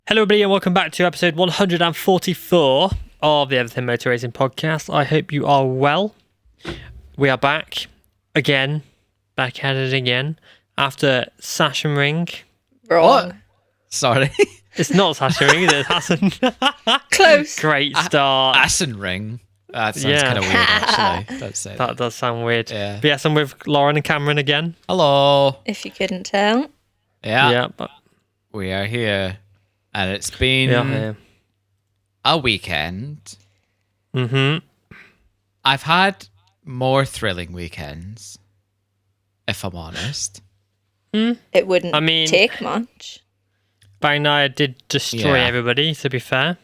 Hello everybody and welcome back to episode 144 of the Everything Moto Racing podcast. I hope you are well. We are back again, back at it again, after Sasha Ring. Wrong. What? Sorry. It's not Sasha Ring, is it? It's Assen. Close. Great start. Assen ring. That sounds kind of weird, actually. Don't say That does sound weird. Yeah. But yes, I'm with Lauren and Cameron again. Hello. If you couldn't tell. Yeah. But We are here. And it's been yeah. a weekend. Mm-hmm. I've had more thrilling weekends, if I'm honest. It wouldn't take much. Bagnaia did destroy Yeah. everybody, to be fair.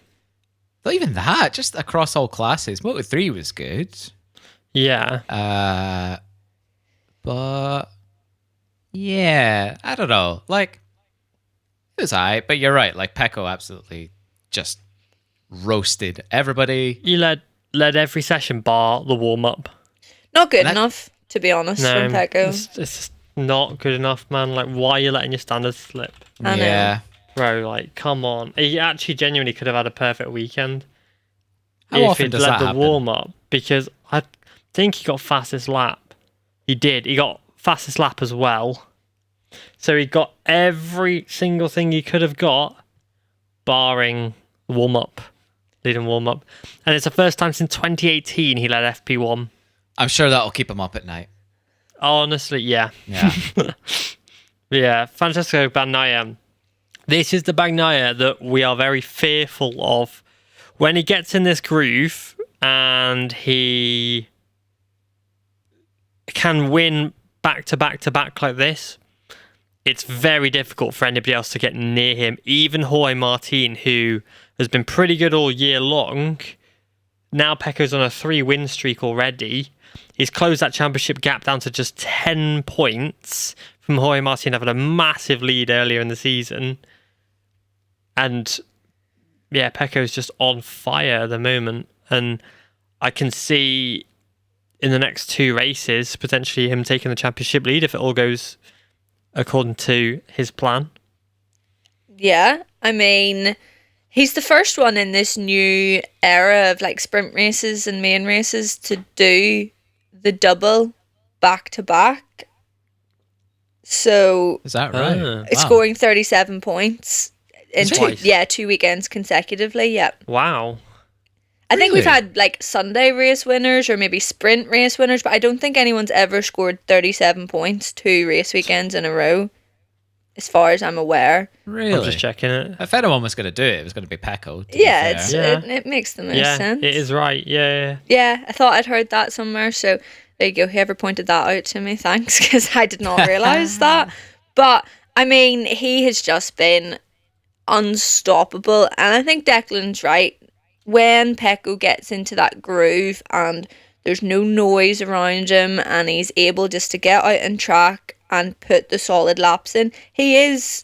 Not even that, just across all classes. Moto 3 was good. Yeah. But yeah, I don't know. Like, it was alright, but you're right. Like, Pecco absolutely just roasted everybody. You led every session bar the warm-up. Not good enough, to be honest, No, from Pecco. it's just not good enough, man. Like, why are you letting your standards slip? I know. Yeah. Bro, like, come on. He actually genuinely could have had a perfect weekend How if often he'd does led that the happen? warm-up, because I think he got fastest lap. He did. He got fastest lap as well. So he got every single thing he could have got, barring warm-up, leading warm-up. And it's the first time since 2018 he led FP1. I'm sure that'll keep him up at night. Honestly, yeah. Yeah. Yeah, Francesco Bagnaia. This is the Bagnaia that we are very fearful of. When he gets in this groove and he can win back to back to back like this, it's very difficult for anybody else to get near him. Even Jorge Martin, who has been pretty good all year long, now Pecco's on a 3-win streak already. He's closed that championship gap down to just 10 points from Jorge Martin having a massive lead earlier in the season. And yeah, Pecco's just on fire at the moment. And I can see in the next 2 races, potentially him taking the championship lead if it all goes according to his plan. Yeah, I mean, he's the first one in this new era of like sprint races and main races to do the double back to back. So Is that right? it's Wow. scoring 37 points in Twice. 2 weekends consecutively. Yeah. Wow. I think we've Really? had like Sunday race winners or maybe sprint race winners, but I don't think anyone's ever scored 37 points 2 race weekends in a row, as far as I'm aware. I'm Really? just checking it. If anyone was going to do it, it was going to be Pecco. to be Yeah, fair. Yeah. It makes the most Yeah, sense. it is right. Yeah. Yeah, I thought I'd heard that somewhere, so there you go. Whoever pointed that out to me, thanks, because I did not realise that. But, I mean, he has just been unstoppable, and I think Declan's right. When Pecco gets into that groove and there's no noise around him and he's able just to get out on track and put the solid laps in, he is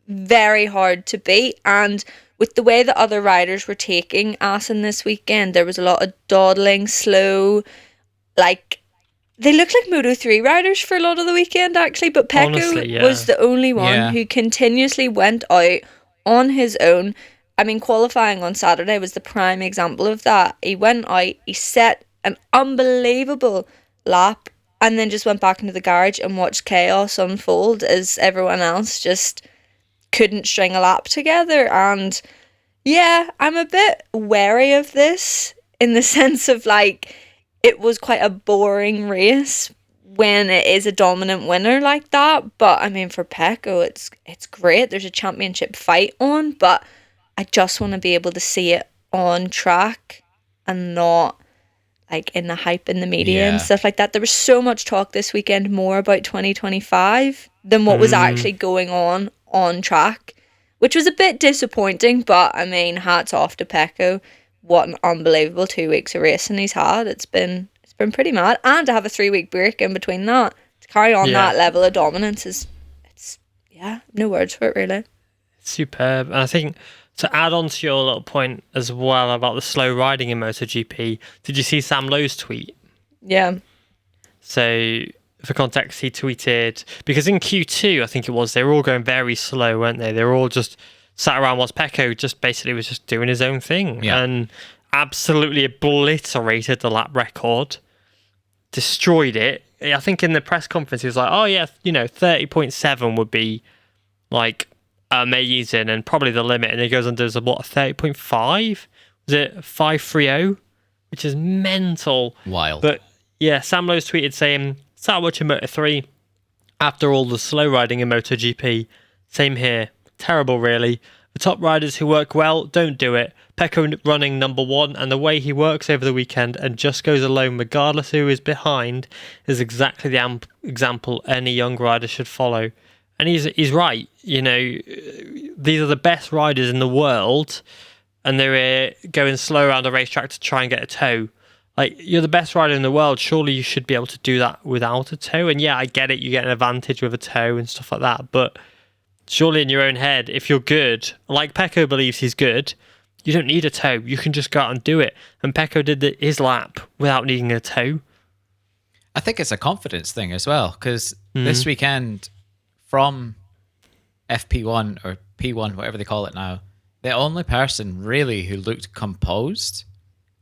very hard to beat. And with the way that other riders were taking Assen this weekend, there was a lot of dawdling, slow, like, they looked like Moto 3 riders for a lot of the weekend actually, but Pecco Honestly, yeah. was the only one Yeah. who continuously went out on his own. I mean, qualifying on Saturday was the prime example of that. He went out, he set an unbelievable lap, and then just went back into the garage and watched chaos unfold as everyone else just couldn't string a lap together. And yeah, I'm a bit wary of this in the sense of like, it was quite a boring race when it is a dominant winner like that. But I mean, for Pecco, it's great. There's a championship fight on, but I just want to be able to see it on track and not like in the hype in the media and Yeah. stuff like that. There was so much talk this weekend more about 2025 than what was actually going on track, which was a bit disappointing. But I mean, hats off to Pecco. What an unbelievable 2 weeks of racing he's had. It's been pretty mad. And to have a 3-week break in between that, to carry on Yeah. that level of dominance it's no words for it really. Superb. And I think to add on to your little point as well about the slow riding in MotoGP, did you see Sam Lowe's tweet? Yeah. So for context, he tweeted, because in Q2, I think it was, they were all going very slow, weren't they? They were all just sat around whilst Pecco just basically was just doing his own thing and absolutely obliterated the lap record, destroyed it. I think in the press conference he was like, oh yeah, 30.7 would be like amazing and probably the limit, and he goes and does a 30.5? Was it 530? Which is mental. Wild. But yeah, Sam Lowe's tweeted saying, "Start watching Moto3 after all the slow riding in MotoGP. Same here. Terrible, really. The top riders who work well don't do it. Pecco running number one, and the way he works over the weekend and just goes alone regardless who is behind is exactly the example any young rider should follow." And he's right. These are the best riders in the world, and they're going slow around a racetrack to try and get a tow. Like, you're the best rider in the world. Surely you should be able to do that without a tow. And yeah, I get it. You get an advantage with a tow and stuff like that. But surely in your own head, if you're good, like Pecco believes he's good, you don't need a tow. You can just go out and do it. And Pecco did his lap without needing a tow. I think it's a confidence thing as well, because this weekend from FP1 or P1, whatever they call it now, the only person really who looked composed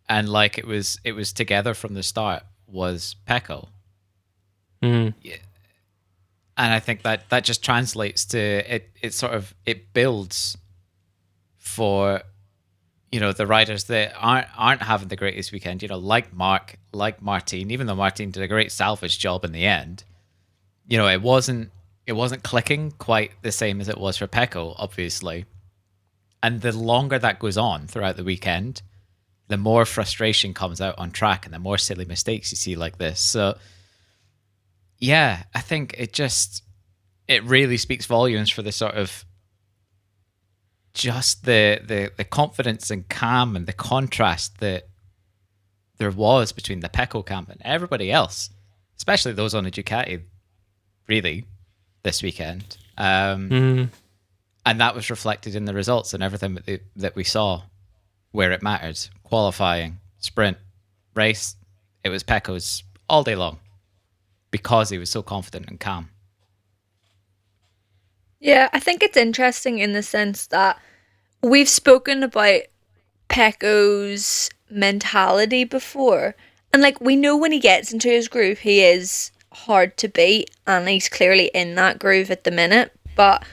and like it was together from the start was Pecco. Yeah. And I think that just translates to it. It builds for the riders that aren't having the greatest weekend. Like Mark, like Martin. Even though Martin did a great salvage job in the end, it wasn't clicking quite the same as it was for Pecco, obviously. And the longer that goes on throughout the weekend, the more frustration comes out on track and the more silly mistakes you see like this. So, yeah, I think it really speaks volumes for the sort of just the confidence and calm and the contrast that there was between the Pecco camp and everybody else, especially those on the Ducati, really, this weekend. And that was reflected in the results and everything that we saw where it mattered. Qualifying, sprint, race, it was Pecco's all day long because he was so confident and calm. Yeah, I think it's interesting in the sense that we've spoken about Pecco's mentality before. And like, we know when he gets into his groove, he is hard to beat, and he's clearly in that groove at the minute. But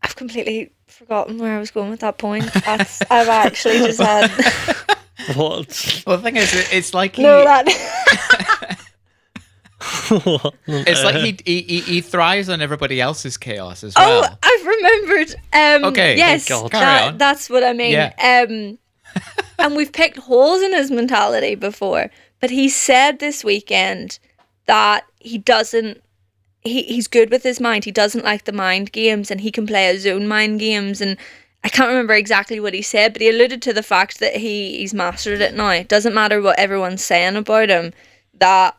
I've completely forgotten where I was going with that point. I've actually just had... What? Well, the thing is, it's like it's like he thrives on everybody else's chaos as well. Oh, I've remembered. Okay. Yes, that's what I mean. Yeah. And we've picked holes in his mentality before, but he said this weekend that he doesn't. He's good with his mind. He doesn't like the mind games, and he can play his own mind games. And I can't remember exactly what he said, but he alluded to the fact that he's mastered it now. It doesn't matter what everyone's saying about him, that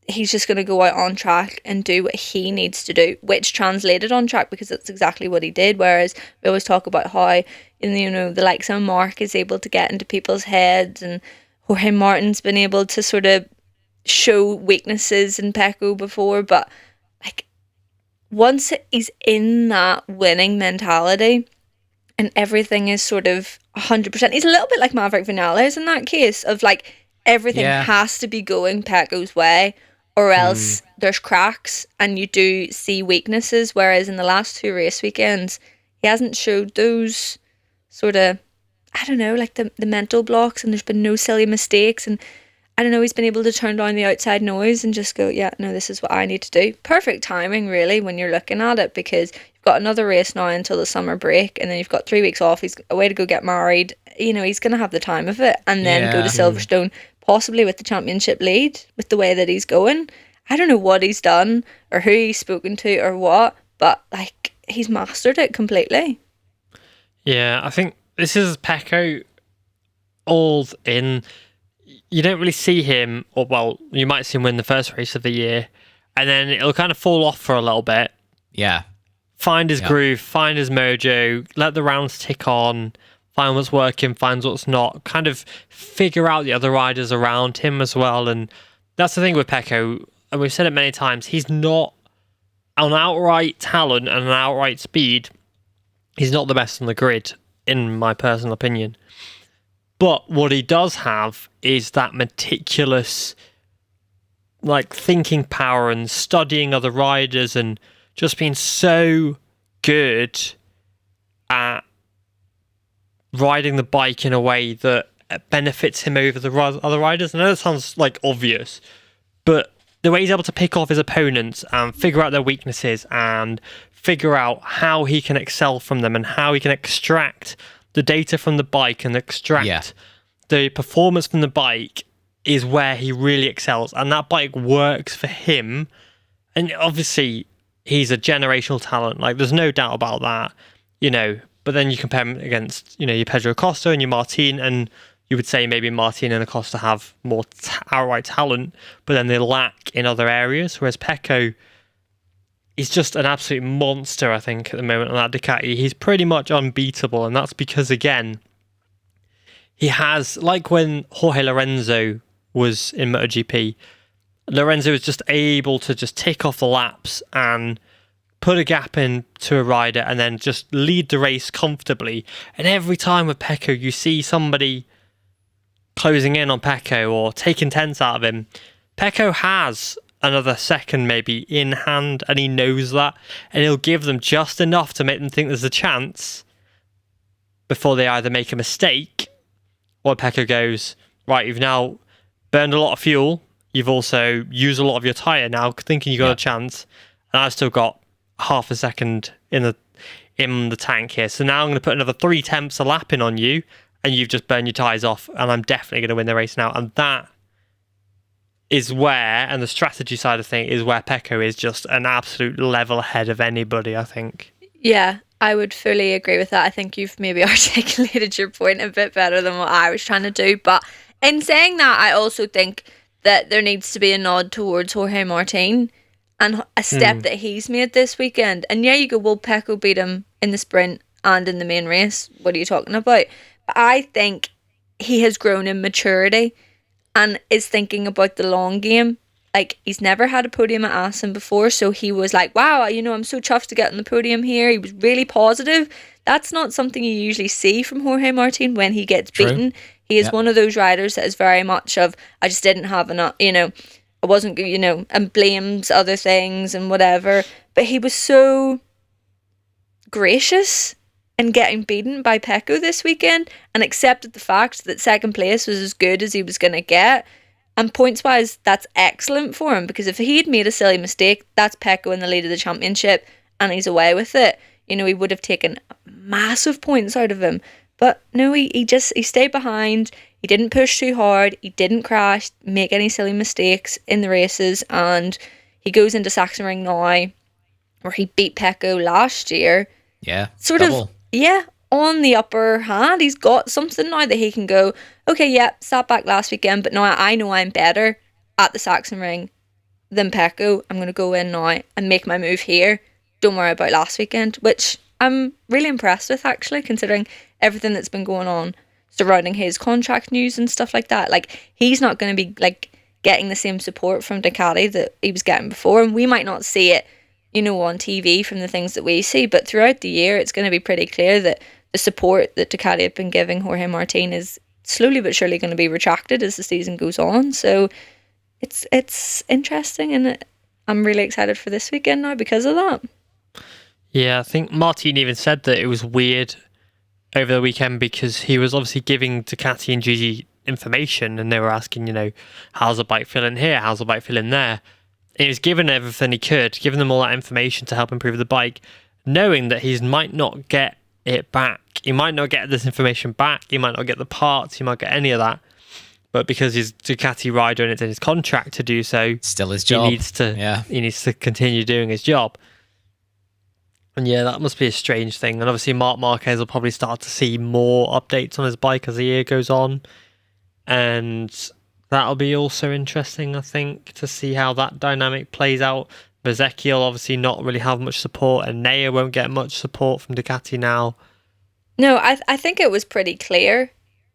he's just going to go out on track and do what he needs to do, which translated on track because that's exactly what he did. Whereas we always talk about how, the likes of Mark is able to get into people's heads, and Jorge Martin's been able to sort of show weaknesses in Pecco before, but like, once he's in that winning mentality and everything is sort of 100%, he's a little bit like Maverick Vinales in that case of like, everything has to be going Pecco's way, or else there's cracks and you do see weaknesses. Whereas in the last two race weekends, he hasn't showed those sort of, I don't know, like the mental blocks, and there's been no silly mistakes, and I don't know, he's been able to turn down the outside noise and just go, yeah, no, this is what I need to do. Perfect timing, really, when you're looking at it, because you've got another race now until the summer break, and then you've got 3 weeks off. He's away to go get married. He's going to have the time of it, and then go to Silverstone, possibly with the championship lead, with the way that he's going. I don't know what he's done or who he's spoken to or what, but like, he's mastered it completely. Yeah, I think this is Pecco all in. You don't really see him, or well, you might see him win the first race of the year, and then it'll kind of fall off for a little bit. Yeah. Find his groove, find his mojo, let the rounds tick on, find what's working, find what's not, kind of figure out the other riders around him as well. And that's the thing with Pecco, and we've said it many times, he's not on outright talent and on outright speed, he's not the best on the grid, in my personal opinion. But what he does have is that meticulous, like, thinking power and studying other riders and just being so good at riding the bike in a way that benefits him over the other riders. I know that sounds like obvious, but the way he's able to pick off his opponents and figure out their weaknesses and figure out how he can excel from them and how he can extract the data from the bike and extract the performance from the bike is where he really excels. And that bike works for him. And obviously, he's a generational talent. Like, there's no doubt about that, you know. But then you compare him against, you know, your Pedro Acosta and your Martin, and you would say maybe Martin and Acosta have more outright talent, but then they lack in other areas. Whereas Pecco is just an absolute monster, I think, at the moment on that Ducati. He's pretty much unbeatable, and that's because, again, he has, like when Jorge Lorenzo was in MotoGP, Lorenzo was just able to just tick off the laps and put a gap in to a rider and then just lead the race comfortably. And every time with Pecco, you see somebody closing in on Pecco or taking tenths out of him. Pecco has another second maybe in hand, and he knows that, and he'll give them just enough to make them think there's a chance before they either make a mistake or Pecco goes, right, you've now burned a lot of fuel, you've also used a lot of your tyre now, thinking you got a chance, and I've still got half a second in the tank here, so now I'm going to put another 3 tenths a lap in on you, and you've just burned your tyres off, and I'm definitely going to win the race now. And that is where, and the strategy side of things is where Pecco is just an absolute level ahead of anybody, I think. Yeah, I would fully agree with that. I think you've maybe articulated your point a bit better than what I was trying to do. But in saying that, I also think that there needs to be a nod towards Jorge Martin and a step that he's made this weekend. And yeah, you go, well, Pecco beat him in the sprint and in the main race. What are you talking about? But I think he has grown in maturity and is thinking about the long game. Like, he's never had a podium at Assen before, so he was like, wow, you know, I'm so chuffed to get on the podium here. He was really positive. That's not something you usually see from Jorge Martin when he gets beaten. He is one of those riders that is very much of, I just didn't have enough, you know, I wasn't, you know, and blames other things and whatever. But he was so gracious in getting beaten by Pecco this weekend and accepted the fact that second place was as good as he was going to get. And points wise, that's excellent for him, because if he had made a silly mistake, that's Pecco in the lead of the championship and he's away with it. You know, he would have taken massive points out of him. But no, he stayed behind. He didn't push too hard. He didn't crash, make any silly mistakes in the races. And he goes into Sachsenring now, where he beat Pecco last year. Yeah, sort of, on the upper hand. He's got something now that he can go, okay, yeah, sat back last weekend, but now I know I'm better at the Sachsenring than Pecco. I'm going to go in now and make my move here. Don't worry about last weekend, which I'm really impressed with, actually, considering everything that's been going on surrounding his contract news and stuff like that. Like, he's not going to be like getting the same support from Ducati that he was getting before, and we might not see it, you know, on TV from the things that we see, but throughout the year it's going to be pretty clear that the support that Ducati have been giving Jorge Martin is slowly but surely going to be retracted as the season goes on. So it's interesting, and I'm really excited for this weekend now because of that. Yeah, I think Martin even said that it was weird over the weekend because he was obviously giving Ducati and Gigi information, and they were asking, you know, how's the bike feeling here? How's the bike feeling there? And he was giving everything he could, giving them all that information to help improve the bike, knowing that he might not get it back. He might not get this information back. He might not get the parts. He might get any of that. But because he's Ducati rider and it's in his contract to do so, still his job. He needs to continue doing his job. And yeah, that must be a strange thing. And obviously Marc Marquez will probably start to see more updates on his bike as the year goes on. And that'll be also interesting, I think, to see how that dynamic plays out. Bezzecchi will obviously not really have much support, and Nea won't get much support from Ducati now. No, I think it was pretty clear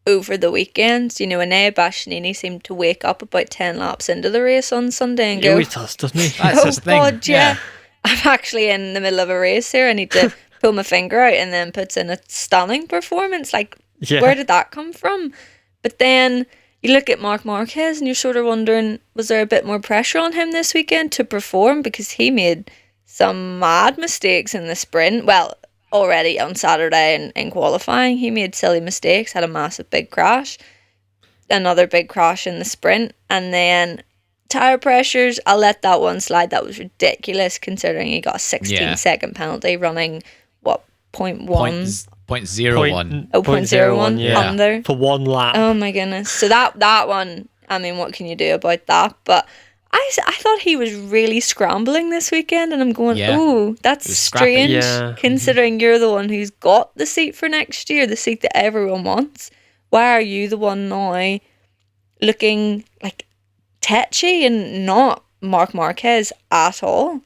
over the weekend. You know, Enea Bastianini seemed to wake up about 10 laps into the race on Sunday and He go, always does, doesn't he? That's his thing. God, yeah. I'm actually in the middle of a race here. I need to pull my finger out, and then puts in a stunning performance. Like, Yeah. where did that come from? But then you look at Marc Marquez and you're sort of wondering, was there a bit more pressure on him this weekend to perform? Because he made some mad mistakes in the sprint. Well, already on Saturday in qualifying, he made silly mistakes, had a massive big crash, another big crash in the sprint, and then tyre pressures, I'll let that one slide. That was ridiculous considering he got a 16-second penalty running, what, 0.1? 0.01. Oh, 0.01 yeah. under. For one lap. Oh my goodness. So that one, I mean, what can you do about that? But I thought he was really scrambling this weekend, and I'm going, Yeah. ooh, that's It was scrappy. strange, Yeah. considering you're the one who's got the seat for next year, the seat that everyone wants. Why are you the one now looking like tetchy and not Marc Marquez at all?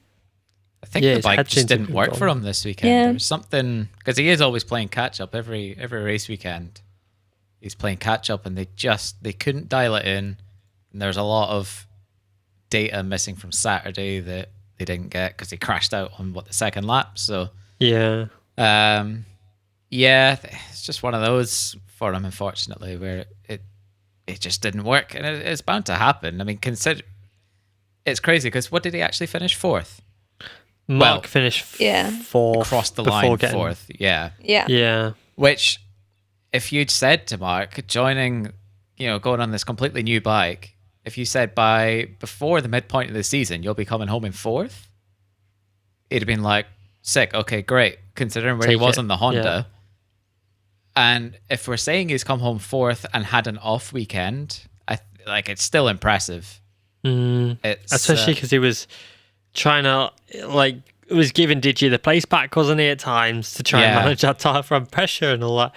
I think Yeah, the his bike head just seemed to didn't be work gone. for him this weekend. Yeah. There was something, because he is always playing catch up every race weekend. He's playing catch up, and they couldn't dial it in. And there's a lot of data missing from Saturday that they didn't get because he crashed out on the second lap. So Yeah. yeah, it's just one of those for him, unfortunately, where it just didn't work, and it's bound to happen. I mean, consider it's crazy because what did he actually finish? Fourth. Mark finished Yeah. fourth. Across the before line, getting- fourth. Yeah. Yeah. Yeah. Which, if you'd said to Mark, joining, going on this completely new bike, if you said before the midpoint of the season, you'll be coming home in fourth, it'd have been like, sick, okay, great, considering where he Take was it, on the Honda. And if we're saying he's come home fourth and had an off weekend, it's still impressive. It's, Especially because he was trying to, it was giving Digi the place back, wasn't he, at times, to try and Yeah. manage that tire from pressure and all that.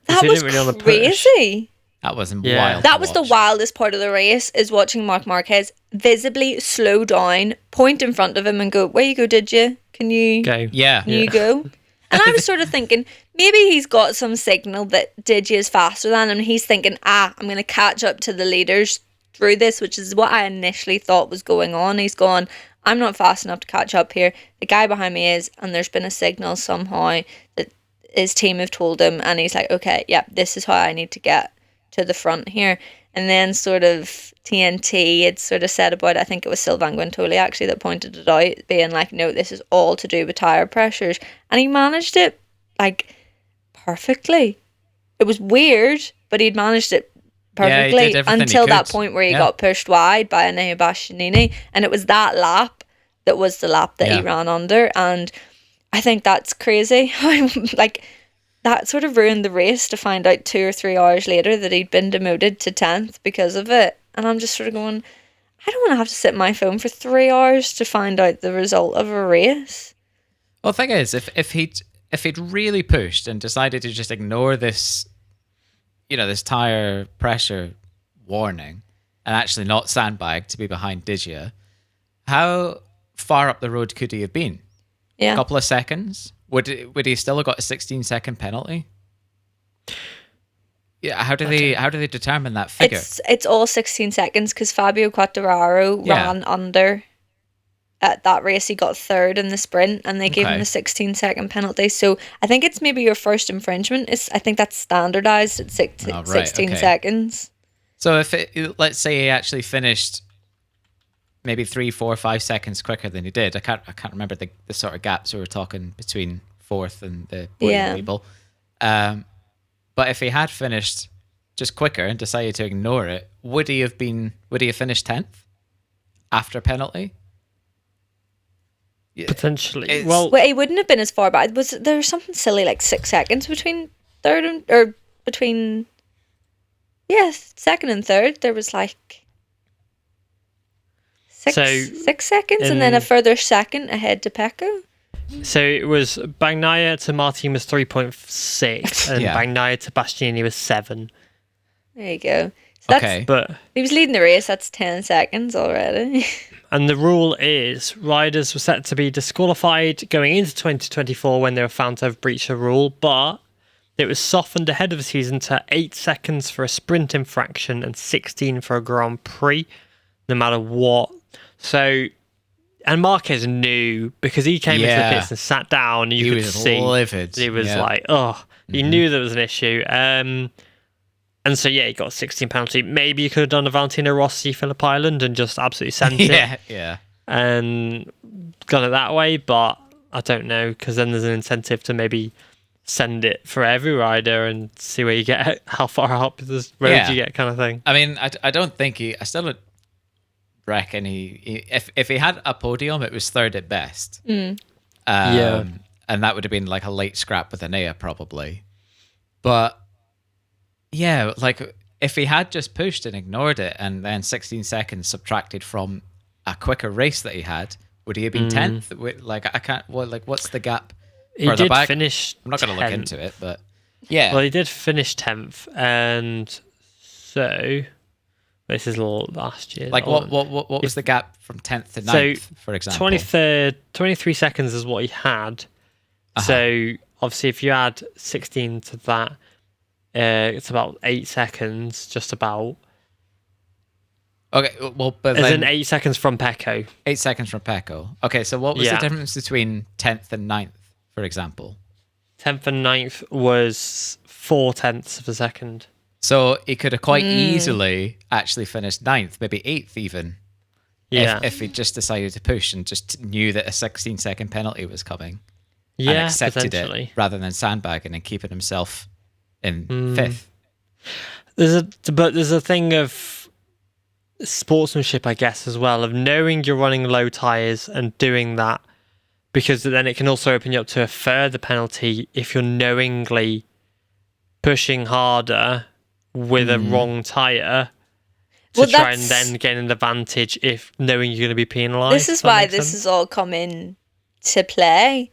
That He was didn't really wanna push. crazy. that was Yeah. wild. That to was the watch. wildest part of the race, is watching Marc Marquez visibly slow down, point in front of him and go, where you go, did you? Can you Go. Yeah. Can you go? And I was sort of thinking, maybe he's got some signal that Digi is faster than him. He's thinking, I'm going to catch up to the leaders through this, which is what I initially thought was going on. He's gone, I'm not fast enough to catch up here. The guy behind me is, and there's been a signal somehow that his team have told him, and he's like, okay, yeah, this is how I need to get to the front here. And then sort of TNT had sort of said about, I think it was Sylvain Guintoli actually that pointed it out, being like, no, this is all to do with tyre pressures. And he managed it perfectly. It was weird, but he'd managed it Yeah, he perfectly did everything he until that could. point where he Yeah. got pushed wide by Enea Bastianini. And it was that lap that was the lap that he Yeah. ran under. And I think that's crazy. That sort of ruined the race to find out 2 or 3 hours later that he'd been demoted to 10th because of it. And I'm just sort of going, I don't want to have to sit on my phone for 3 hours to find out the result of a race. Well, the thing is, if he'd really pushed and decided to just ignore this, this tire pressure warning, and actually not sandbag to be behind Digia, how far up the road could he have been? Yeah. A couple of seconds? Would he still have got a 16-second penalty? Yeah. How do they determine that figure? It's all 16 seconds because Fabio Quartararo Yeah. ran under at that race. He got third in the sprint and they gave him Okay. a 16-second penalty. So I think it's maybe your first infringement. I think that's standardized at 16 okay. seconds. So let's say he actually finished maybe 3, 4, 5 seconds quicker than he did. I can't remember the sort of gaps we were talking between fourth and the podium Yeah. label. But if he had finished just quicker and decided to ignore it, would he have finished 10th after penalty? Potentially. It's- Well, Well, he wouldn't have been as far back. There was something silly like 6 seconds between second and third. There was like six seconds and then a in- further second ahead to Pecco. so it was Bagnaia to Martin was 3.6 and Yeah. Bagnaia to Bastianini was 7. There you go. So that's, Okay. But he was leading the race. That's 10 seconds already. and the rule is riders were set to be disqualified going into 2024 when they were found to have breached a rule, but it was softened ahead of the season to 8 seconds for a sprint infraction and 16 for a Grand Prix, no matter what. So And Marquez knew, because he came into the pits and sat down, and you could was see livid. he was like, he knew there was an issue. And so, he got a 16 penalty. Maybe you could have done a Valentino Rossi Phillip Island and just absolutely sent it. Yeah. And gone it that way, but I don't know, because then there's an incentive to maybe send it for every rider and see where you get, how far up the road you get, kind of thing. I mean, I don't think I still don't reckon if he had a podium, it was third at best. And that would have been like a late scrap with Bagnaia probably. But yeah, like if he had just pushed and ignored it, and then 16 seconds subtracted from a quicker race that he had, would he have been 10th? Like I can't. What's the gap? He did finish. I'm not going to look into it, but yeah. Well, he did finish 10th, and so this is last year. Like what was the gap from 10th to 9th, for example? 23 seconds is what he had. So obviously, if you add 16 to that, it's about 8 seconds, just about. Okay, well, but as then in 8 seconds from Pecco. 8 seconds from Pecco. Okay, so what was the difference between 10th and 9th, for example? 10th and 9th was 0.4 of a second. So he could have quite easily actually finished 9th, maybe 8th even. Yeah. If he just decided to push and just knew that a 16-second penalty was coming. Yeah, and accepted potentially. it rather than sandbagging and keeping himself in 5th. There's a thing of sportsmanship, I guess, as well, of knowing you're running low tyres and doing that, because then it can also open you up to a further penalty if you're knowingly pushing harder with a wrong tyre to try and then gain an advantage if knowing you're going to be penalised. This is why this has all come in to play.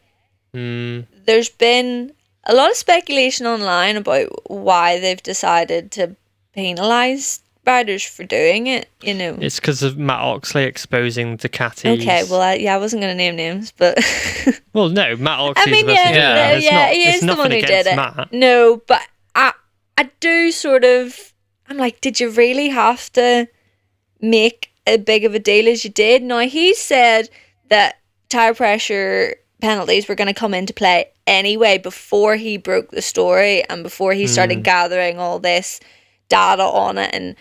There's been a lot of speculation online about why they've decided to penalise riders for doing it, It's because of Matt Oxley exposing Ducatis. Okay, well, I wasn't going to name names, but... Well, no, Matt Oxley he is the one who did it. Matt. No, but I do sort of... I'm like, did you really have to make as big of a deal as you did? Now, he said that tyre pressure penalties were going to come into play anyway before he broke the story and before he started gathering all this data on it and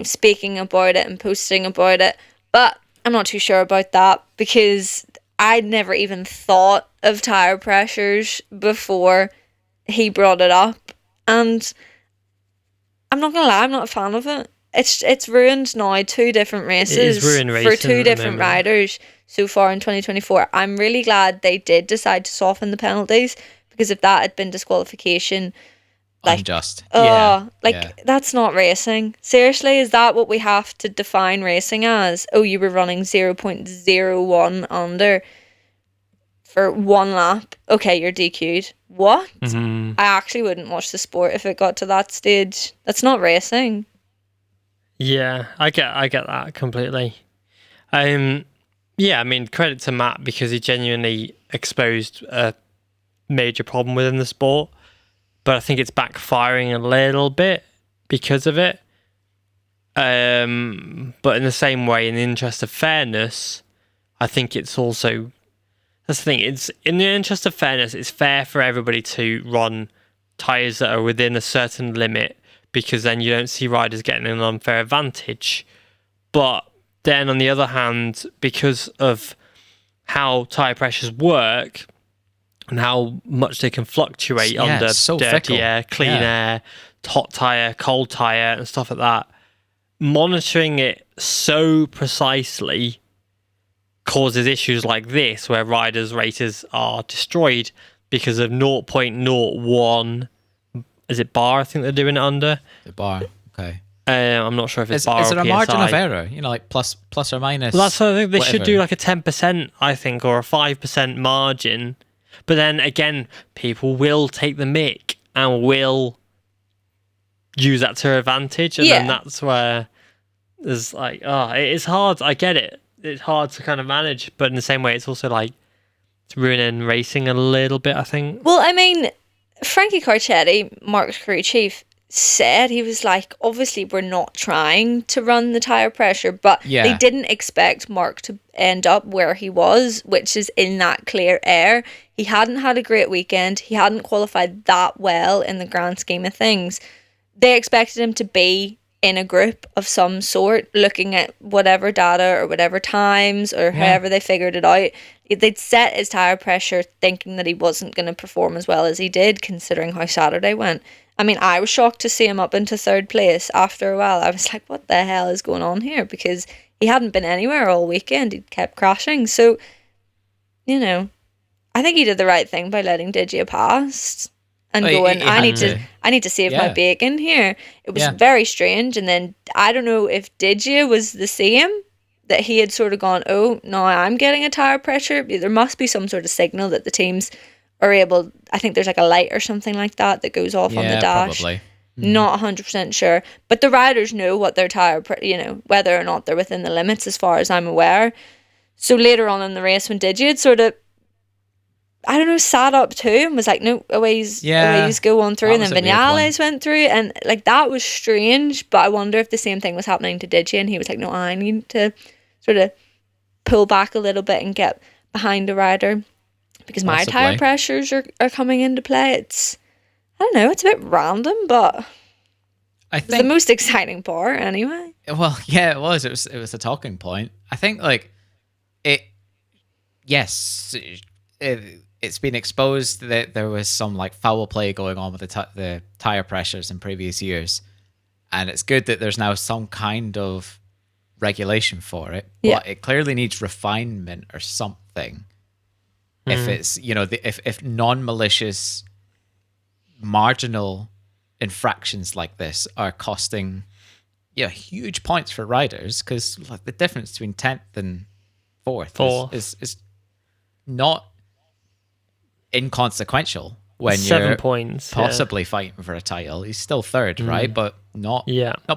speaking about it and posting about it. But I'm not too sure about that, because I'd never even thought of tyre pressures before he brought it up, and I'm not gonna lie, I'm not a fan of it. It's ruined now 2 different races for 2 different riders so far in 2024. I'm really glad they did decide to soften the penalties, because if that had been disqualification, unjust. That's not racing. Seriously, is that what we have to define racing as? Oh, you were running 0.01 under for 1 lap. Okay, you're DQ'd. What? I actually wouldn't watch the sport if it got to that stage. That's not racing. Yeah, I get that completely. Yeah, I mean, credit to Matt, because he genuinely exposed a major problem within the sport. But I think it's backfiring a little bit because of it. But in the same way, in the interest of fairness, I think it's also... That's the thing. It's in the interest of fairness, it's fair for everybody to run tyres that are within a certain limit, because then you don't see riders getting an unfair advantage. But then on the other hand, because of how tyre pressures work and how much they can fluctuate under dirty air, clean air, hot tyre, cold tyre and stuff like that, monitoring it so precisely causes issues like this, where races are destroyed because of 0.01. Is it bar? I think they're doing it under. The bar, okay. I'm not sure if it's bar or PSI. Is it a margin of error? Like plus or minus? Well, that's what I think. They should do like a 10%, I think, or a 5% margin. But then again, people will take the mick and will use that to their advantage, and then that's where there's like, it is hard. I get it. It's hard to kind of manage, but in the same way, it's also like it's ruining racing a little bit, I think. Well, I mean, Frankie Carcetti, Mark's crew chief, said, he was like, obviously we're not trying to run the tyre pressure, but Yeah. they didn't expect Mark to end up where he was, which is in that clear air. He hadn't had a great weekend. He hadn't qualified that well in the grand scheme of things. They expected him to be in a group of some sort, looking at whatever data or whatever times or however they figured it out. They'd set his tyre pressure thinking that he wasn't going to perform as well as he did, considering how Saturday went. I mean, I was shocked to see him up into third place after a while. I was like, what the hell is going on here? Because he hadn't been anywhere all weekend. He kept crashing. So, you know, I think he did the right thing by letting Digia pass and going, I need to save my bacon here. It was very strange. And then I don't know if Digia was the same, that he had sort of gone, oh, no, I'm getting a tyre pressure. There must be some sort of signal that the teams are able, I think there's like a light or something like that goes off on the dash. Probably. Not 100% sure. But the riders know what their tyre, whether or not they're within the limits as far as I'm aware. So later on in the race when Digi had sort of, I don't know, sat up too and was like, no, away go on through. And then Vignales went through. And like that was strange. But I wonder if the same thing was happening to Digi and he was like, no, I need to sort of pull back a little bit and get behind a rider. Because my tyre pressures are coming into play. It's, I don't know, it's a bit random, but I think it's the most exciting part anyway. Well, yeah, it was. It was a talking point. I think like it's been exposed that there was some like foul play going on with the tyre pressures in previous years. And it's good that there's now some kind of regulation for it. But it clearly needs refinement or something. If it's, if non-malicious marginal infractions like this are costing huge points for riders, because like the difference between 10th and 4th is not inconsequential when 7 you're points, possibly fighting for a title. He's still third, right? But not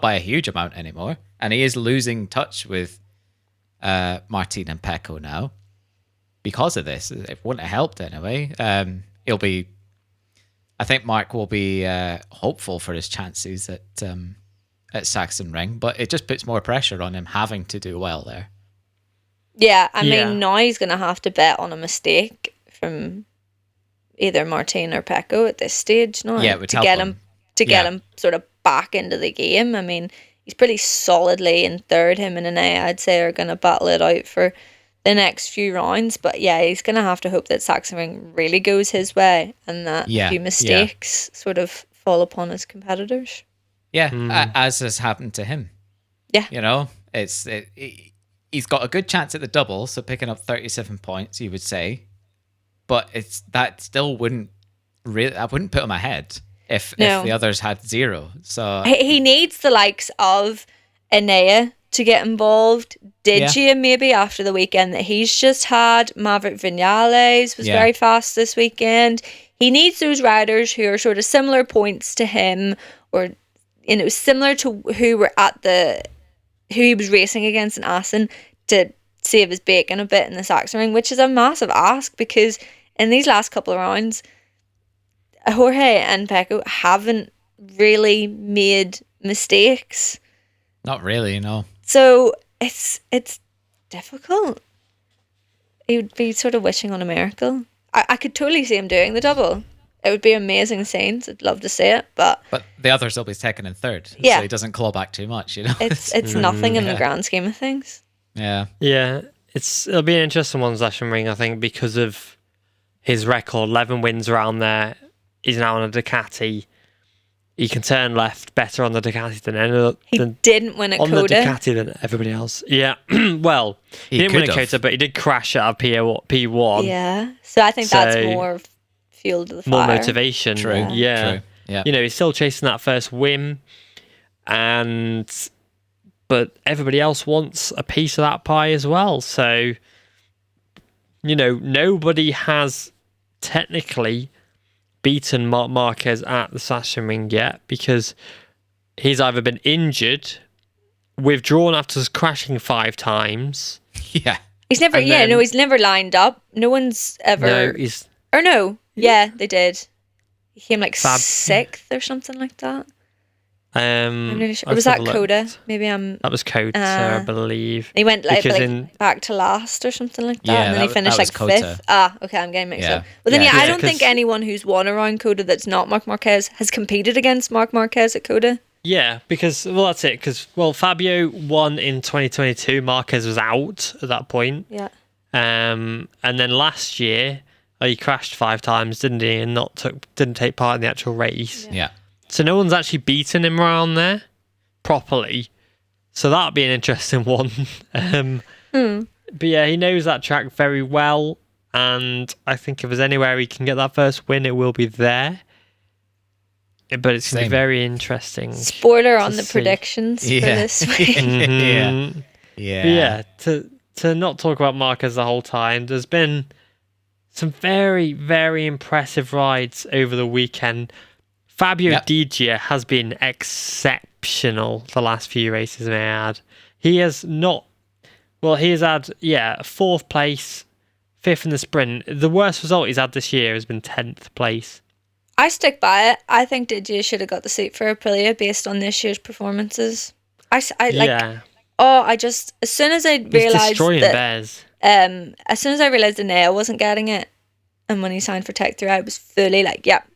by a huge amount anymore. And he is losing touch with Martin and Pecco now. Because of this, it wouldn't have helped anyway. I think Mark will be hopeful for his chances at Sachsenring, but it just puts more pressure on him having to do well there. Yeah, I mean, now he's going to have to bet on a mistake from either Martin or Pecco at this stage now to get him sort of back into the game. I mean, he's pretty solidly in third. Him and Ane, I'd say, are going to battle it out for the next few rounds, but he's going to have to hope that Sachsenring really goes his way and that a few mistakes sort of fall upon his competitors. As has happened to him. He's got a good chance at the double, so picking up 37 points, you would say, but that still wouldn't really, I wouldn't put him ahead if the others had 0. So he needs the likes of Enea to get involved. Digia maybe after the weekend that he's just had. Maverick Vignales was very fast this weekend. He needs those riders who are sort of similar points to him, or similar to who he was racing against in Assen, to save his bacon a bit in the Sachsenring, which is a massive ask because in these last couple of rounds, Jorge and Pecco haven't really made mistakes. Not really, no. So it's difficult. He would be sort of wishing on a miracle. I could totally see him doing the double. It would be amazing scenes. I'd love to see it, but the others will be second and third, so he doesn't claw back too much. It's nothing in the grand scheme of things. Yeah. It'll be an interesting one, Sachsenring, I think, because of his record, 11 wins around there. He's now on a Ducati. He can turn left better on the Ducati than he didn't win at on Coda. the Ducati than everybody else. Yeah, well, he didn't win at Coda, but he did crash at a P1. Yeah, so I think that's more fuel to the fire. More motivation. True. Yeah. True. Yeah. He's still chasing that first win, but everybody else wants a piece of that pie as well. So, nobody has technically beaten Marquez at the Sachsenring yet because he's either been injured, withdrawn after crashing 5 times. Yeah. He's never, he's never lined up. No one's ever. No, they did. He came like 6th or something like that. I'm really sure. Let's Was that have a look. Coda? Maybe I'm. That was Kota, I believe. He went like, Because in- back to last or something like that, Yeah, and then he that finished was like Kota. 5th. Ah, okay, I'm getting mixed Yeah. up. Well, then Yeah, I yeah, don't think 'cause- anyone who's won around Coda that's not Marc Marquez has competed against Marc Marquez at Coda. Yeah, because, well, that's it. Because, well, Fabio won in 2022. Marquez was out at that point. Yeah. And then last year, he crashed 5 times, didn't he? And didn't take part in the actual race. Yeah. So no one's actually beaten him around there properly. So that'd be an interesting one. But yeah, he knows that track very well. And I think if there's anywhere he can get that first win, it will be there. But it's going to be Same. very interesting. Spoiler on To the see. predictions for Yeah. this week. Mhm. Yeah. But yeah, to not talk about Marquez the whole time, there's been some very, very impressive rides over the weekend. Fabio Yep. Di Gia has been exceptional the last few races, may I add. He has not... Well, he has had, 4th place, 5th in the sprint. The worst result he's had this year has been 10th place. I stick by it. I think Didier should have got the seat for Aprilia based on this year's performances. As soon as I He's realised destroying that, bears. as soon as I realised Danae wasn't getting it, and when he signed for Tech 3, I was fully like, yep,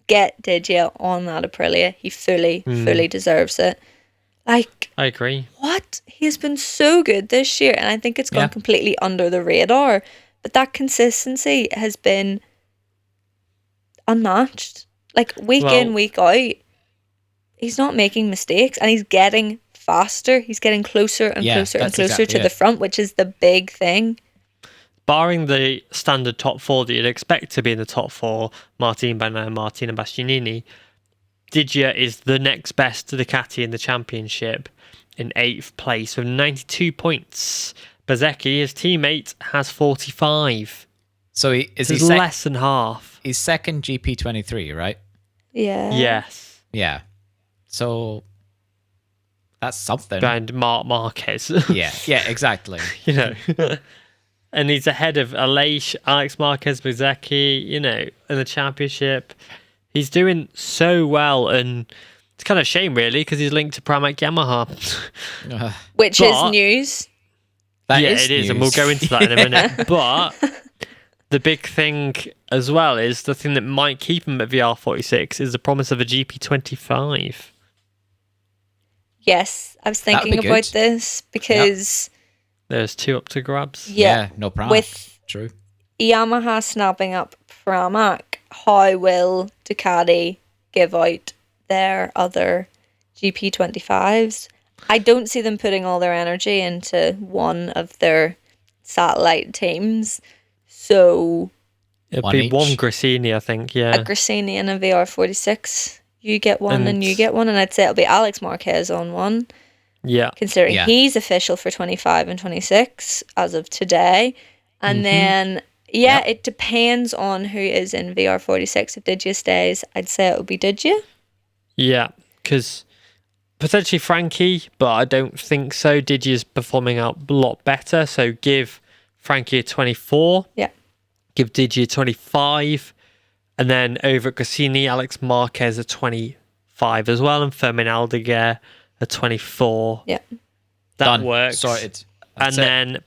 get Didier on that Aprilia. He fully deserves it. Like, I agree. what? He has been so good this year, and I think it's gone completely under the radar. But that consistency has been unmatched. Like, week in, week out, he's not making mistakes, and he's getting faster. He's getting closer and closer and that's closer exactly to the front, which is the big thing. Barring the standard top 4 that you'd expect to be in the top 4, Martin Bagnaia, Martina Bastianini, Digia is the next best Ducati in the championship in 8th place with 92 points. Bezzecchi, his teammate, has 45. So He's less than half. He's second GP23, right? Yeah. Yes. Yeah. So that's something. Behind Marc Marquez. Yeah, exactly. You know. And he's ahead of Aleix, Alex Marquez, Bezzecchi, in the championship. He's doing so well, and it's kind of a shame, really, because he's linked to Pramac Yamaha. Which is news. That It is, and we'll go into that in a minute. But the big thing as well is the thing that might keep him at VR46 is the promise of a GP25. Yes, I was thinking be about good. this because There's 2 up to grabs. No problem. with True. Yamaha snapping up Pramac, how will Ducati give out their other GP25s? I don't see them putting all their energy into one of their satellite teams. So It'd One be each. one Grassini, I think, yeah. a Grassini and a VR46. You get one and you And- get one, and I'd say it'll be Alex Marquez on one, Yeah. considering Yeah. he's official for 25 and 26 as of today. And then, it depends on who is in VR46. If Digia stays, I'd say it would be Digia. Yeah, because potentially Frankie, but I don't think so. Digi's performing out a lot better, so give Frankie a 24. Yeah. Give Digi a 25. And then over at Cassini, Alex Marquez a 25 as well, and Fermin Aldeguer a 24. Yeah. That Done. works. Sorted. And That's it. then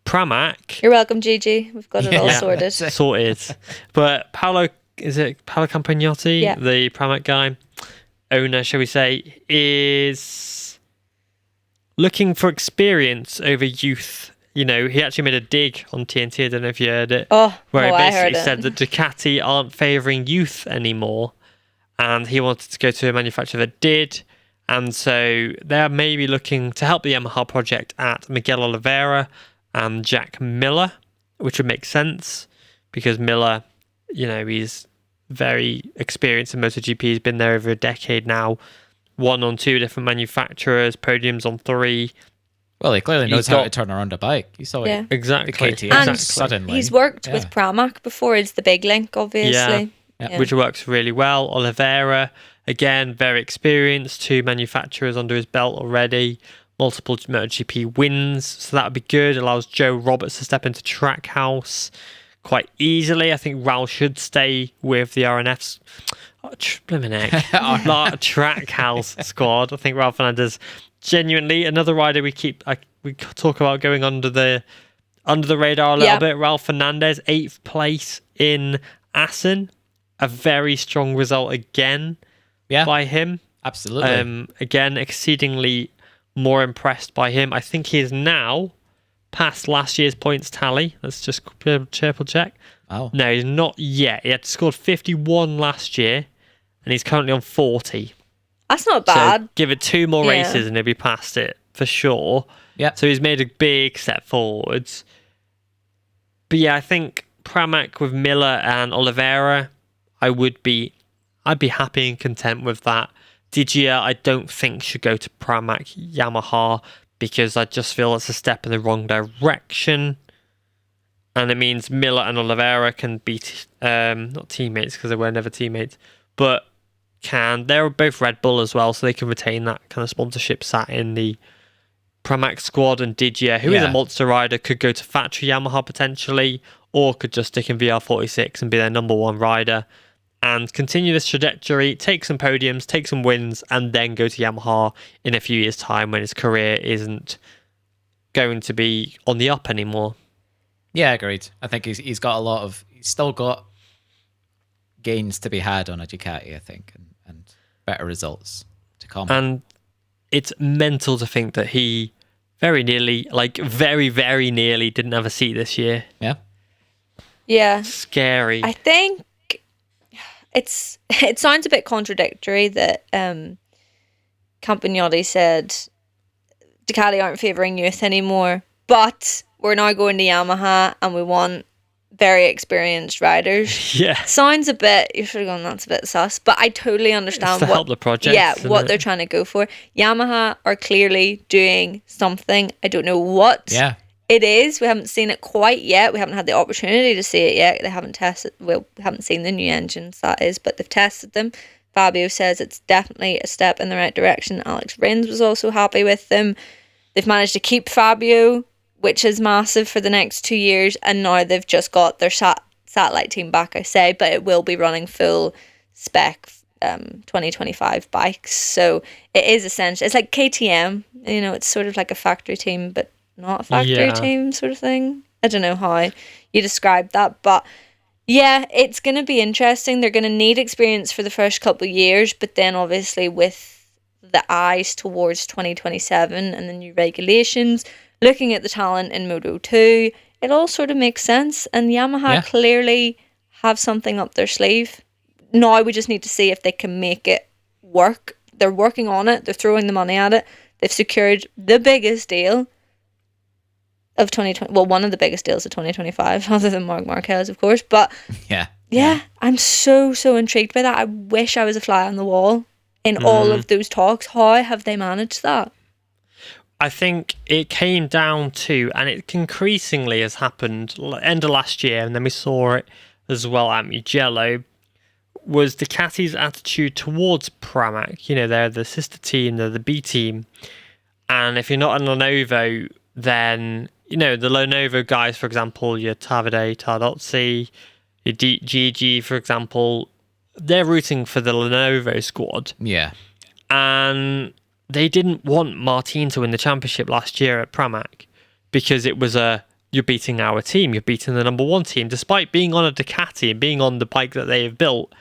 Pramac, You're welcome, Gigi. We've got it all Yeah. sorted. sorted. But Paolo Campagnotti, Yeah. the Pramac guy, owner, shall we say, is looking for experience over youth. He actually made a dig on TNT. I don't know if you heard it. Oh, where he I heard basically it. said that Ducati aren't favouring youth anymore, and he wanted to go to a manufacturer that did. And so they're maybe looking to help the Yamaha project at Miguel Oliveira and Jack Miller, which would make sense because Miller, he's very experienced in MotoGP. He's been there over a decade now, won on 2 different manufacturers, podiums on 3. Well, he clearly knows He's how got- to turn around a bike. You saw Yeah. it. Exactly. The KTM And exactly. suddenly. He's worked Yeah. with Pramac before. It's the big link, obviously. Yeah. Which works really well. Oliveira, again, very experienced, 2 manufacturers under his belt already, multiple MotoGP wins, so that would be good. Allows Joe Roberts to step into Trackhouse. quite easily. I think Raul should stay with the RNF's Trackhouse squad. I think Raul Fernandez, genuinely another rider we talk about going under the radar a little bit. Raul Fernandez, 8th place in Assen, a very strong result again by him. Absolutely. Again, exceedingly more impressed by him. I think he is now past last year's points tally. Let's just triple check. Oh. No, he's not yet. He had scored 51 last year, and he's currently on 40. That's not bad. So give it 2 more races and he'll be past it for sure. Yeah. So he's made a big step forwards. But yeah, I think Pramac with Miller and Oliveira, I'd be happy and content with that. Digia, I don't think should go to Pramac Yamaha because I just feel it's a step in the wrong direction. And it means Miller and Oliveira can be not teammates because they were never teammates, but they're both Red Bull as well, so they can retain that kind of sponsorship sat in the Pramac squad. And Digia, who is a monster rider, could go to factory Yamaha potentially, or could just stick in VR46 and be their number 1 rider and continue this trajectory, take some podiums, take some wins, and then go to Yamaha in a few years' time when his career isn't going to be on the up anymore. Yeah, agreed. I think he's still got gains to be had on a Ducati, I think, and better results to come. And it's mental to think that he very nearly, very, very nearly didn't have a seat this year. Yeah. Yeah. Scary. I think it sounds a bit contradictory that Campagnotti said Ducati aren't favouring youth anymore, but we're now going to Yamaha and we want very experienced riders. Yeah. Sounds a bit, you should have gone, that's a bit sus, but I totally understand help the project. What they're trying to go for. Yamaha are clearly doing something. I don't know what it is. We haven't seen it quite yet. We haven't had the opportunity to see it yet. They haven't tested, we haven't seen the new engines, that is, but they've tested them. Fabio says it's definitely a step in the right direction. Alex Rins was also happy with them. They've managed to keep Fabio, which is massive for the next 2 years, and now they've just got their satellite team back, I say, but it will be running full spec 2025 bikes. So it is essential. It's like KTM, it's sort of like a factory team, but not a factory team sort of thing. I don't know how you describe that, but yeah, it's going to be interesting. They're going to need experience for the first couple of years, but then obviously with the eyes towards 2027 and the new regulations, looking at the talent in Moto 2, it all sort of makes sense. And Yamaha clearly have something up their sleeve. Now we just need to see if they can make it work. They're working on it. They're throwing the money at it. They've secured the biggest deal of 2020. Well, one of the biggest deals of 2025, other than Marquez, of course. But yeah, I'm so intrigued by that. I wish I was a fly on the wall in all of those talks. How have they managed that? I think it came down to, and it increasingly has happened end of last year, and then we saw it as well at Mugello, was Ducati's attitude towards Pramac. They're the sister team, they're the B team. And if you're not a Lenovo, then, the Lenovo guys, for example, your Tavide, Tardozzi, your GG, for example, they're rooting for the Lenovo squad. Yeah. And they didn't want Martin to win the championship last year at Pramac because it was you're beating our team, you're beating the number 1 team. Despite being on a Ducati and being on the bike that they have built,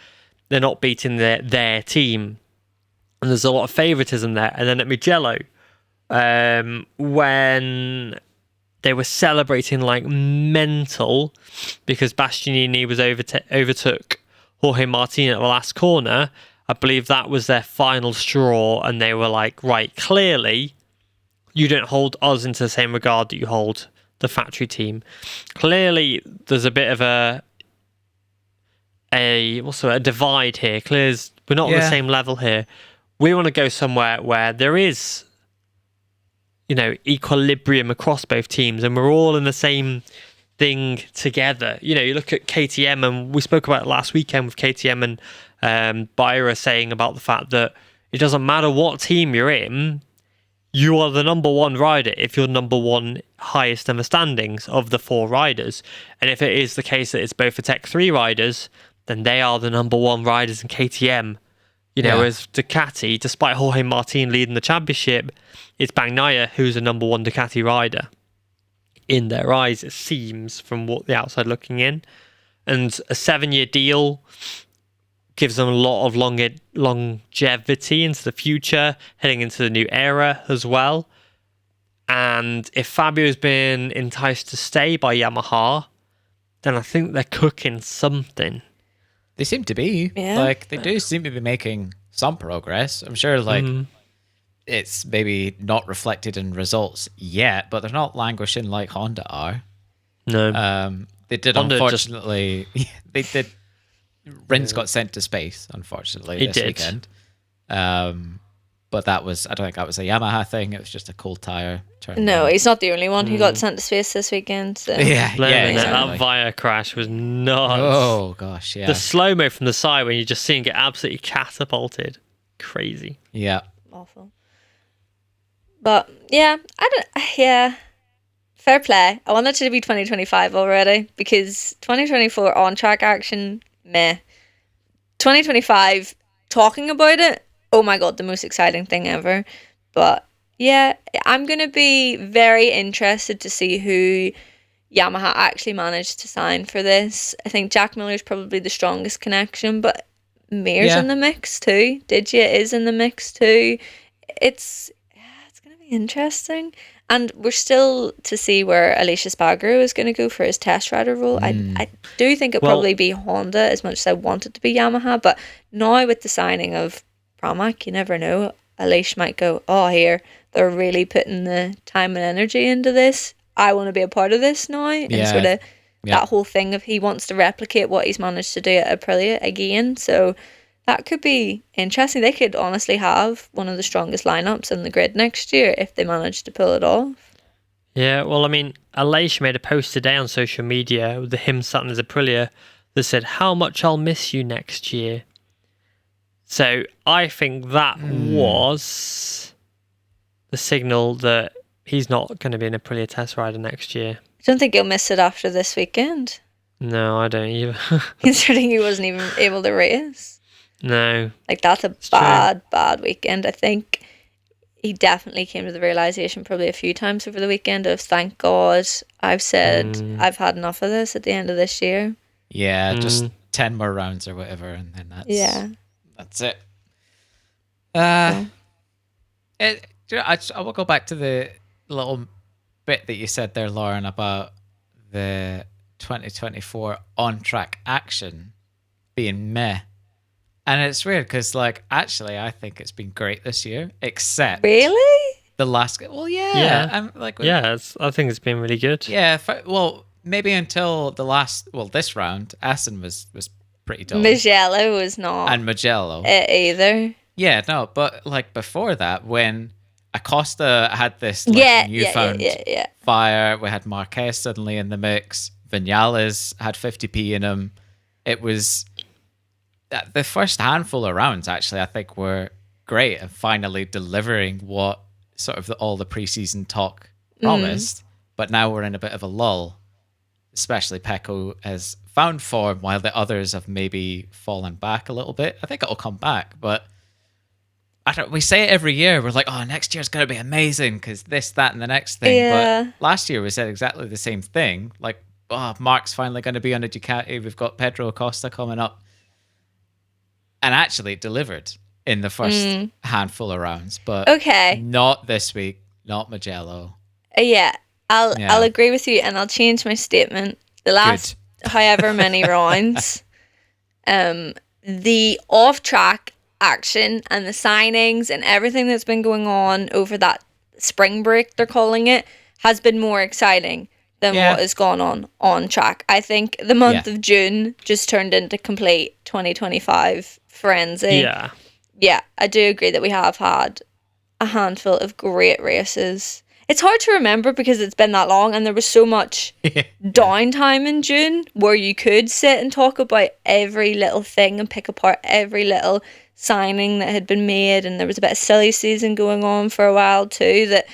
they're not beating their team. And there's a lot of favouritism there. And then at Mugello, when they were celebrating like mental because Bastianini was overtook Jorge Martin at the last corner, I believe that was their final straw, and they were like, right, clearly you don't hold us into the same regard that you hold the factory team. Clearly there's a bit of a divide here. We're not on the same level here. We want to go somewhere where there is, equilibrium across both teams, and we're all in the same thing together. You look at KTM, and we spoke about it last weekend with KTM and Byra saying about the fact that it doesn't matter what team you're in, you are the number one rider if you're number one highest in the standings of the 4 riders. And if it is the case that it's both the Tech 3 riders, then they are the number one riders in KTM. You know, as Ducati, despite Jorge Martin leading the championship, it's Bagnaia who's the number one Ducati rider. In their eyes, it seems, from what the outside looking in. And a 7-year deal gives them a lot of longevity into the future, heading into the new era as well. And if Fabio's been enticed to stay by Yamaha, then I think they're cooking something. They seem to be. Yeah. Like, they do seem to be making some progress. I'm sure, like, it's maybe not reflected in results yet, but they're not languishing like Honda are. No. They did, Honda unfortunately. They did. Rins got sent to space, unfortunately, this weekend. But that was, I don't think that was a Yamaha thing. It was just a cold tire. No, he's not the only one who got sent to space this weekend. So. Yeah, Exactly. exactly. That Via crash was nuts. Oh, gosh, yeah. The slow-mo from the side when you just see him get absolutely catapulted. Crazy. Yeah. Awful. But, yeah, fair play. I want it to be 2025 already, because 2024 on-track action, meh. 2025, talking about it, oh my god, the most exciting thing ever. But yeah, I'm going to be very interested to see who Yamaha actually managed to sign for this. I think Jack Miller's probably the strongest connection, but Mir's in the mix too. Digia is in the mix too. It's going to be interesting. And we're still to see where Alicia Spagro is going to go for his test rider role. I do think it'll probably be Honda as much as I want it to be Yamaha. But now with the signing of Pramac, you never know. Alicia might go, oh, here, they're really putting the time and energy into this. I want to be a part of this now. And sort of that whole thing of he wants to replicate what he's managed to do at Aprilia again. So that could be interesting. They could honestly have one of the strongest lineups in the grid next year if they manage to pull it off. Yeah, well, I mean, Alicia made a post today on social media with him sat in his Aprilia that said, how much I'll miss you next year. So I think that was the signal that he's not going to be an Aprilia test rider next year. I don't think he'll miss it after this weekend. No, I don't either. Considering he wasn't even able to race. No. Like, that's a bad weekend. I think he definitely came to the realisation probably a few times over the weekend of, thank God, I've said I've had enough of this at the end of this year. Yeah, just 10 more rounds or whatever, and then that's it. I will go back to the little bit that you said there, Lauren, about the 2024 on-track action being meh. And it's weird because, like, actually, I think it's been great this year, except really the last. Well, yeah, I'm like, I think it's been really good. Yeah, maybe until the last. Well, this round, Assen was pretty dull. Mugello was not, and Mugello either. Yeah, no, but like before that, when Acosta had this newfound fire, we had Marquez suddenly in the mix. Vinales had 50p in him. It was the first handful of rounds, actually, I think were great and finally delivering what sort of all the preseason talk promised. But now we're in a bit of a lull, especially Pecco has found form while the others have maybe fallen back a little bit. I think it'll come back, but we say it every year. We're like, oh, next year's going to be amazing because this, that, and the next thing. Yeah. But last year we said exactly the same thing. Like, oh, Mark's finally going to be on a Ducati. We've got Pedro Acosta coming up. And actually it delivered in the first handful of rounds. But not this week, not Mugello. I'll agree with you and I'll change my statement. The last however many rounds, the off-track action and the signings and everything that's been going on over that spring break, they're calling it, has been more exciting than what has gone on track. I think the month of June just turned into complete 2025 frenzy. Yeah, I do agree that we have had a handful of great races. It's hard to remember because it's been that long and there was so much downtime in June where you could sit and talk about every little thing and pick apart every little signing that had been made, and there was a bit of silly season going on for a while too, that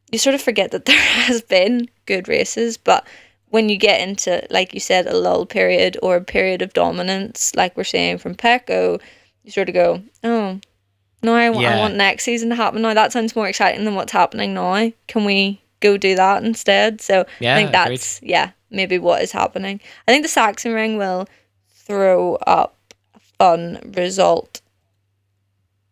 you sort of forget that there has been good races. But when you get into, like you said, a lull period or a period of dominance, like we're seeing from Pecco, you sort of go, oh, no, I want next season to happen now. That sounds more exciting than what's happening now. Can we go do that instead? So I think that's, maybe what is happening. I think the Saxon Ring will throw up a fun result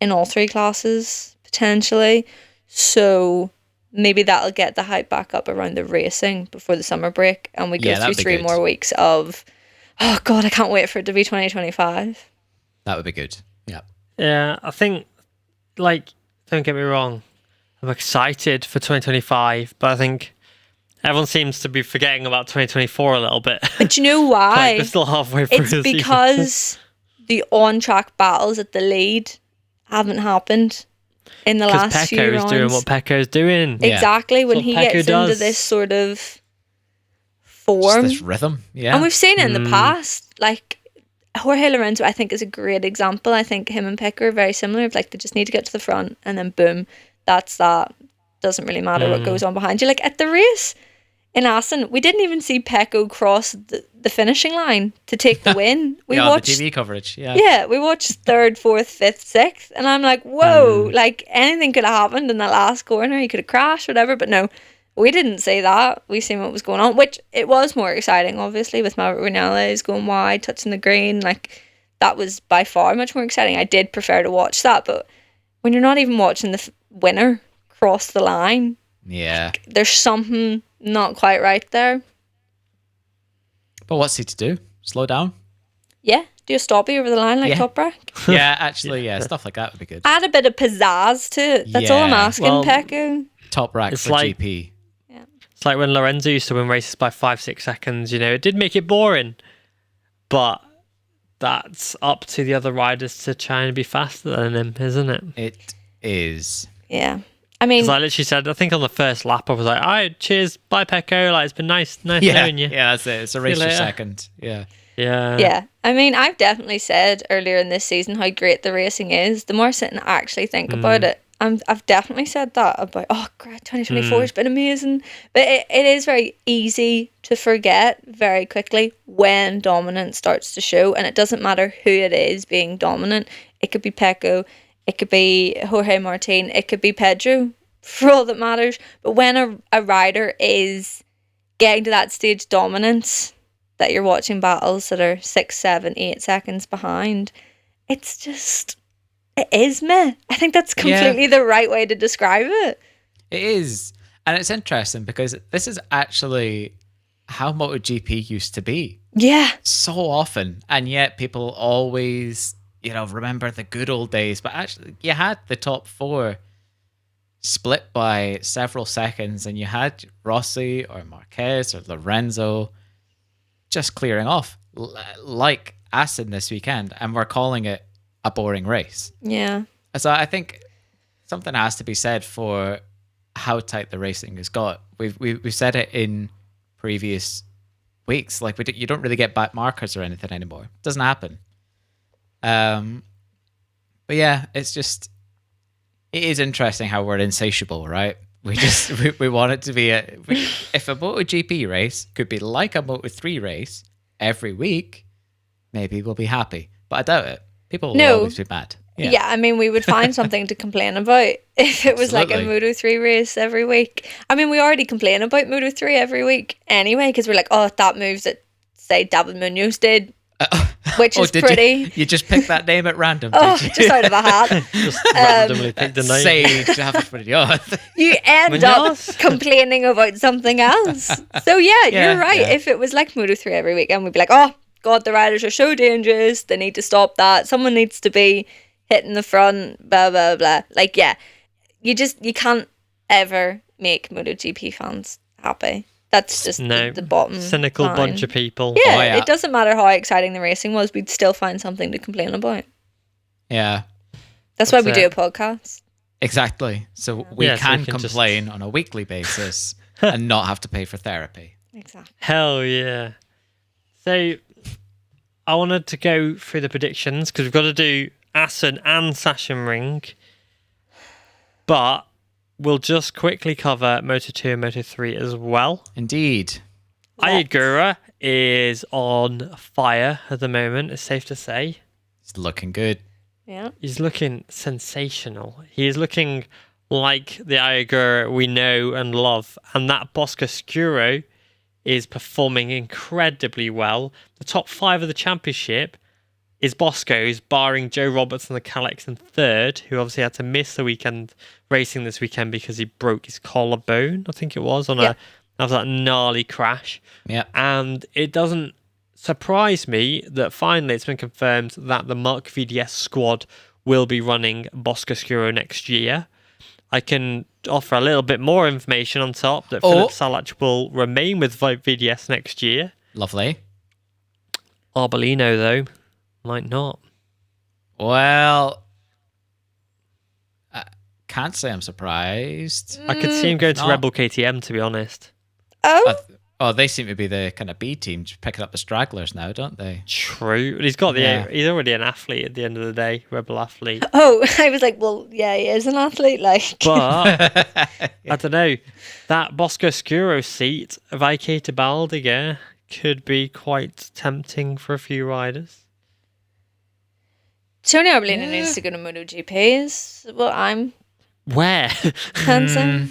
in all three classes, potentially. So maybe that'll get the hype back up around the racing before the summer break, and we go through 3 more weeks of, oh God, I can't wait for it to be 2025. That would be good. Yeah. Yeah, I think, like, don't get me wrong, I'm excited for 2025, but I think everyone seems to be forgetting about 2024 a little bit. But you know why? Like, we're still halfway through the It's because the on-track battles at the lead haven't happened in the last few rounds. Pecco's doing what Pecco's doing. Exactly, when he gets into this sort of form. Just this rhythm, yeah. And we've seen it in the past. Like, Jorge Lorenzo, I think, is a great example. I think him and Pecco are very similar. Like, they just need to get to the front, and then boom, that's that. Doesn't really matter what goes on behind you. Like, at the race in Assen, we didn't even see Pecco cross the finishing line to take the win. We watched the TV coverage. Yeah, we watched 3rd, 4th, 5th, 6th, and I'm like, whoa, like anything could have happened in the last corner. He could have crashed, whatever. But no, we didn't say that. We seen what was going on, which it was more exciting, obviously, with Maverick Vinales going wide, touching the green. Like, that was by far much more exciting. I did prefer to watch that, but when you're not even watching the winner cross the line, like, there's something not quite right there. But what's he to do? Slow down? Yeah, do a stoppie over the line like Toprak. Yeah, actually, stuff like that would be good. Add a bit of pizzazz to it. That's all I'm asking, Pecco. Toprak for like, GP. Yeah. It's like when Lorenzo used to win races by 5-6 seconds. You know, it did make it boring, but that's up to the other riders to try and be faster than him, isn't it? It is. Yeah. I mean, because I literally said, I think on the first lap, I was like, "All right, cheers, bye Pecco. Like, it's been nice knowing you." Yeah, that's it. It's a race for second. Yeah. Yeah. I mean, I've definitely said earlier in this season how great the racing is. The more I sit and actually think about it, I've definitely said that about, oh, great, 2024 has been amazing. But it is very easy to forget very quickly when dominance starts to show, and it doesn't matter who it is being dominant. It could be Pecco. It could be Jorge Martin. It could be Pedro, for all that matters. But when a rider is getting to that stage dominance, that you're watching battles that are 6, 7, 8 seconds behind, it's just, it is meh. I think that's completely the right way to describe it. It is. And it's interesting because this is actually how MotoGP used to be. Yeah. So often. And yet people always, remember the good old days. But actually, you had the top 4 split by several seconds, and you had Rossi or Marquez or Lorenzo just clearing off, like Assen this weekend, and we're calling it a boring race. Yeah. So I think something has to be said for how tight the racing has got. We've said it in previous weeks. Like, you don't really get back markers or anything anymore. It doesn't happen. But yeah, it is interesting how we're insatiable, right? We want it to be if a MotoGP race could be like a Moto3 race every week, maybe we'll be happy. But I doubt it. People will always be mad. Yeah, I mean, we would find something to complain about if it was like a Moto3 race every week. I mean, we already complain about Moto3 every week anyway, because we're like, oh, that moves that, say, David Munoz did, which is pretty. You just picked that name at random, oh, did you? just out of a hat. Just randomly picked the name. Say David Munoz. You end up complaining about something else. So yeah, you're right. Yeah. If it was like Moto3 every week, and we'd be like, oh, God, the riders are so dangerous. They need to stop that. Someone needs to be hitting the front, blah, blah, blah. Like, yeah, you can't ever make MotoGP fans happy. That's just the bottom cynical line. Bunch of people. Yeah, it doesn't matter how exciting the racing was. We'd still find something to complain about. Yeah. That's why we do a podcast. Exactly. So we can complain on a weekly basis and not have to pay for therapy. Exactly. Hell yeah. So I wanted to go through the predictions because we've got to do Assen and Sachsenring. But we'll just quickly cover Moto 2 and Moto 3 as well. Indeed. Ayagura is on fire at the moment, it's safe to say. It's looking good. Yeah. He's looking sensational. He is looking like the Ayagura we know and love. And that Bosco Scuro is performing incredibly well. The top 5 of the championship is Bosco's, barring Joe Roberts and the Calex in third, who obviously had to miss the weekend racing this weekend because he broke his collarbone, I think it was, after that gnarly crash. Yeah. And it doesn't surprise me that finally it's been confirmed that the Mark VDS squad will be running Bosco Scuro next year. I can offer a little bit more information on top that Philip Salach will remain with VDS next year. Lovely. Arbolino, though, might not. Well, I can't say I'm surprised. I could see him going to Rebel KTM, to be honest. Oh, They seem to be the kind of B team, just picking up the stragglers now, don't they? True. He's got he's already an athlete at the end of the day, Rebel athlete. oh, I was like, well, yeah, he is an athlete, like. But I don't know. That Bosco Scuro seat, Vaike to Baldiger, could be quite tempting for a few riders. Tony Arbolino needs to go to MotoGP is what I'm Where? pensing.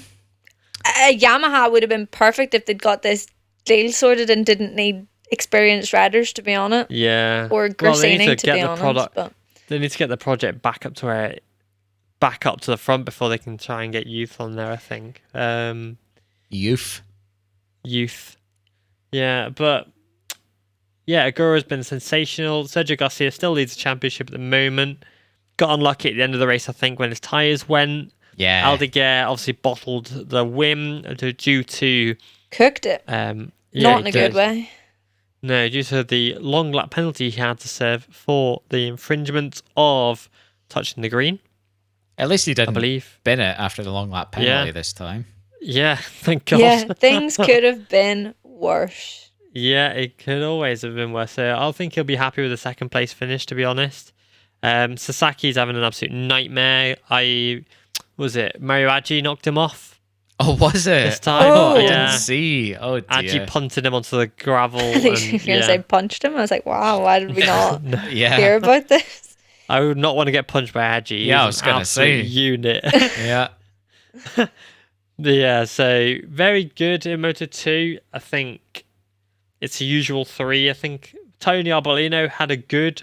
Yamaha would have been perfect if they'd got this deal sorted and didn't need experienced riders to be on it. Yeah. Or Grassini to be honest. But they need to get the project back up to the front before they can try and get youth on there, I think. Youth. Yeah, but yeah, Agura's been sensational. Sergio Garcia still leads the championship at the moment. Got unlucky at the end of the race, I think, when his tyres went. Yeah. Aldeguer obviously bottled the win due to... cooked it. Yeah, Not in a good way. No, due to the long lap penalty he had to serve for the infringement of touching the green. At least he didn't I believe. bin it after the long lap penalty this time. Yeah, thank God. Yeah, things could have been worse. Yeah, it could always have been worse. So I think he'll be happy with the second place finish, to be honest. Sasaki's having an absolute nightmare. Mario Aggi knocked him off. Oh, was it? This time. I Yeah. didn't see. Oh, dear. Aggi punted him onto the gravel. I think you were going to say punched him. I was like, wow, why did we not Yeah. hear about this? I would not want to get punched by Aggi. Yeah, I He's was an gonna absolute say. unit. Yeah. Yeah, so very good in Moto 2. I think it's the usual 3. I think Tony Arbolino had a good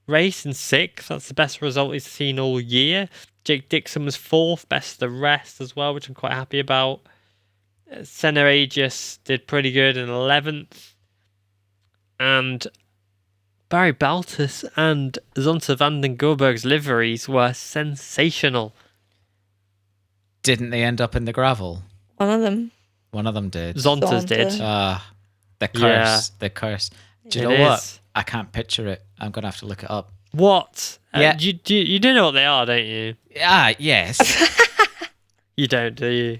race in 6th. That's the best result he's seen all year. Jake Dixon was 4th, best of the rest as well, which I'm quite happy about. Senna Aegis did pretty good in 11th. And Barry Baltus and Zonta van den Goorberg's liveries were sensational. Didn't they end up in the gravel? One of them. One of them did. Zonta's Zonta. did. The curse. Yeah. The curse. Do you It know what? is. I can't picture it. I'm going to have to look it up. What? Yeah. You do know what they are, don't you? Ah, yes. You don't, do you?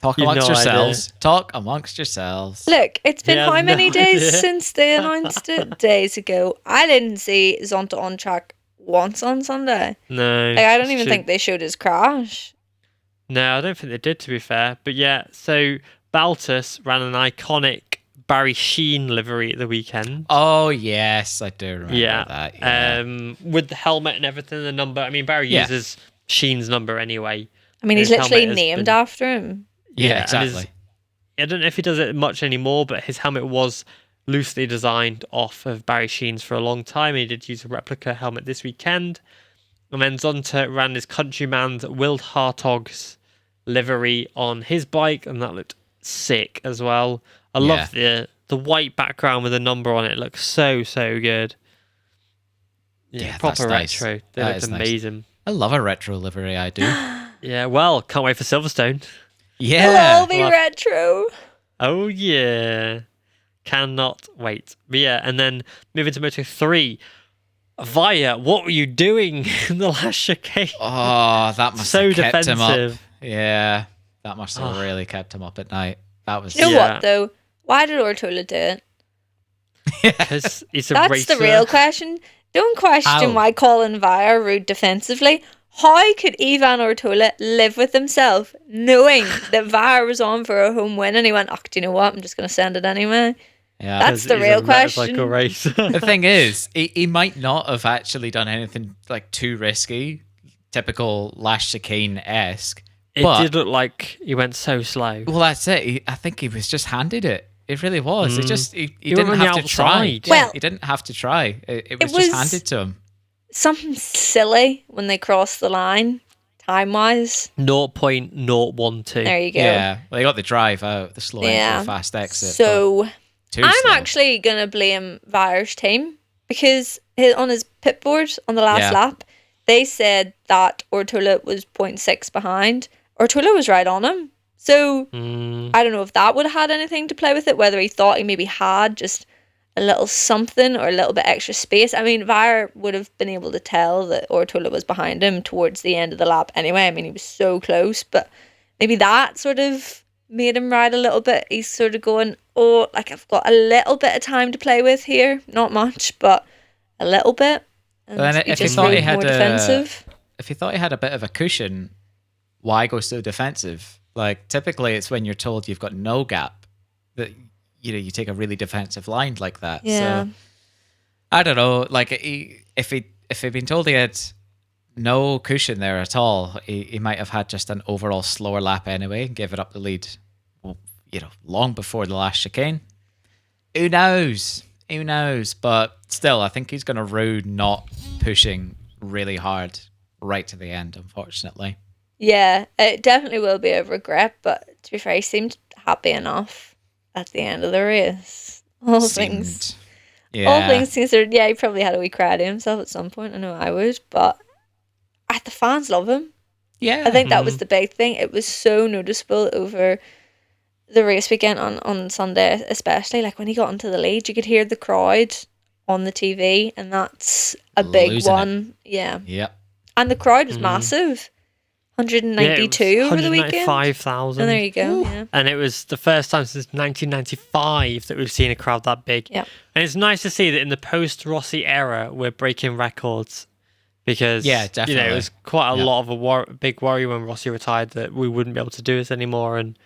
Talk You've amongst no yourselves. Talk amongst yourselves. Look, it's been Yeah, how many no days idea. since they announced it? Days ago. I didn't see Zonta on track once on Sunday. No. Like, I don't even should- think they showed his crash. No, I don't think they did, to be fair. But yeah, so Baltus ran an iconic Barry Sheen livery at the weekend. Oh, yes. I do remember Yeah. that. Yeah. With the helmet and everything, the number. I mean, Barry Yeah. uses Sheen's number anyway. I mean, he's His literally helmet has named been- after him. Yeah, and exactly. I don't know if he does it much anymore, but his helmet was loosely designed off of Barry Sheen's for a long time. He did use a replica helmet this weekend. And then Zonta ran his countryman's Wild Hartog's livery on his bike, and that looked sick as well. I love the white background with a number on it. It looks so good. Yeah, proper that's nice. retro. They That looked is nice. amazing. I love a retro livery. I do. Yeah, well, can't wait for Silverstone. Yeah. It'll be Love- retro. Oh yeah, cannot wait. But yeah, and then moving to Moto 3. Via, what were you doing in the last chicane? Oh, that must So have kept him up. defensive. Yeah. That must have Oh. really kept him up at night. That was... You know Yeah. what, though? Why did Ortola do it? Because he's a That's racer. the real question. Don't question How? why Colin Vire rude defensively. How could Ivan Ortola live with himself knowing that Vire was on for a home win and he went, oh, do you know what? I'm just going to send it anyway. Yeah. That's the He's real a motorcycle question. racer. The thing is, he might not have actually done anything like too risky, typical Lash Chicane-esque. It But, did look like he went so slow. well, that's it. I think he was just handed it. It really was. It just he went didn't on the have to try. outside. Yeah, Well, he didn't have to try. It was was- just handed to him. Something silly when they crossed the line, time-wise. 0.012. There you go. Yeah, well, they got the drive out, the slow entry, fast exit. So but too I'm slow. actually going to blame Vire's team because on his pit board on the last Yeah. lap, they said that Ortola was 0.6 behind. Ortola was right on him. So I don't know if that would have had anything to play with it, whether he thought he maybe had just a little something or a little bit extra space. I mean, Vire would have been able to tell that Ortola was behind him towards the end of the lap anyway. I mean, he was so close, but maybe that sort of made him ride a little bit. He's sort of going, oh, like I've got a little bit of time to play with here. Not much, but a little bit. And Then he if he just thought he rode had more a- defensive. If he thought he had a bit of a cushion, why go so defensive? Like typically, it's when you're told you've got no gap that you take a really defensive line like that. Yeah. So I don't know. Like if he'd been told he had no cushion there at all, he might have had just an overall slower lap anyway and give it up the lead. Well, long before the last chicane. Who knows? Who knows? But still, I think he's going to rue not pushing really hard right to the end, unfortunately. Yeah, it definitely will be a regret, but to be fair, he seemed happy enough at the end of the race. All things considered, yeah, he probably had a wee cry to himself at some point. I know I would, but the fans love him. Yeah. I think that was the big thing. It was so noticeable over the race weekend on Sunday, especially. Like when he got into the lead, you could hear the crowd on the TV, and that's a big Losing it. one. Yeah. Yep. And the crowd was massive. 192 over the weekend. 195,000. And there you go. Yeah. And it was the first time since 1995 that we've seen a crowd that big. Yeah. And it's nice to see that in the post-Rossi era, we're breaking records. Because, Yeah, definitely. it was quite a Yeah. lot of a big worry when Rossi retired that we wouldn't be able to do this anymore. And,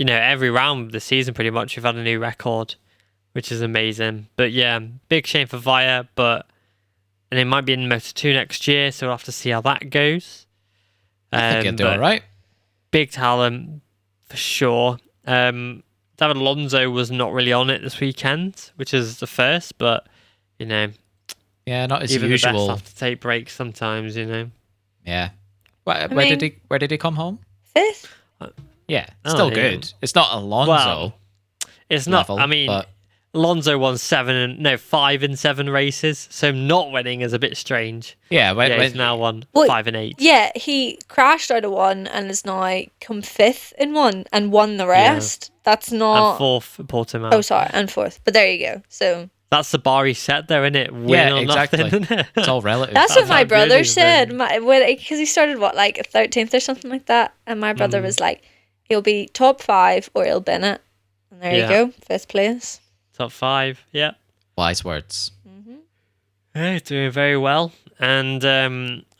every round of the season pretty much we've had a new record, which is amazing. But yeah, big shame for Vire, and it might be in Moto2 next year, so we'll have to see how that goes. I think he'll do but all right. Big talent, for sure. David Alonso was not really on it this weekend, which is the first, but, Yeah, not as even the usual. best have to take breaks sometimes, Yeah. Where did he come home? Fifth. Yeah, Oh, still yeah. good. It's not Alonso. Well, It's not, level, but Alonso won 5 in 7 races, so not winning is a bit strange. yeah, He's now won Well, 5 and 8. Yeah, he crashed out of one and is now come fifth in one and won the rest. That's not. And 4th at Portimao. Oh, sorry, and fourth. But there you go. So That's the bar he set there, isn't it? Win yeah, or exactly. nothing, isn't it? It's all relative. that's what my how good brother he's said. been. Because he started 13th or something like that, and my brother was like, he'll be top 5 or he'll bin it. And there Yeah. you go, 5th place. Top 5, yeah. Wise words. Yeah, doing very well. And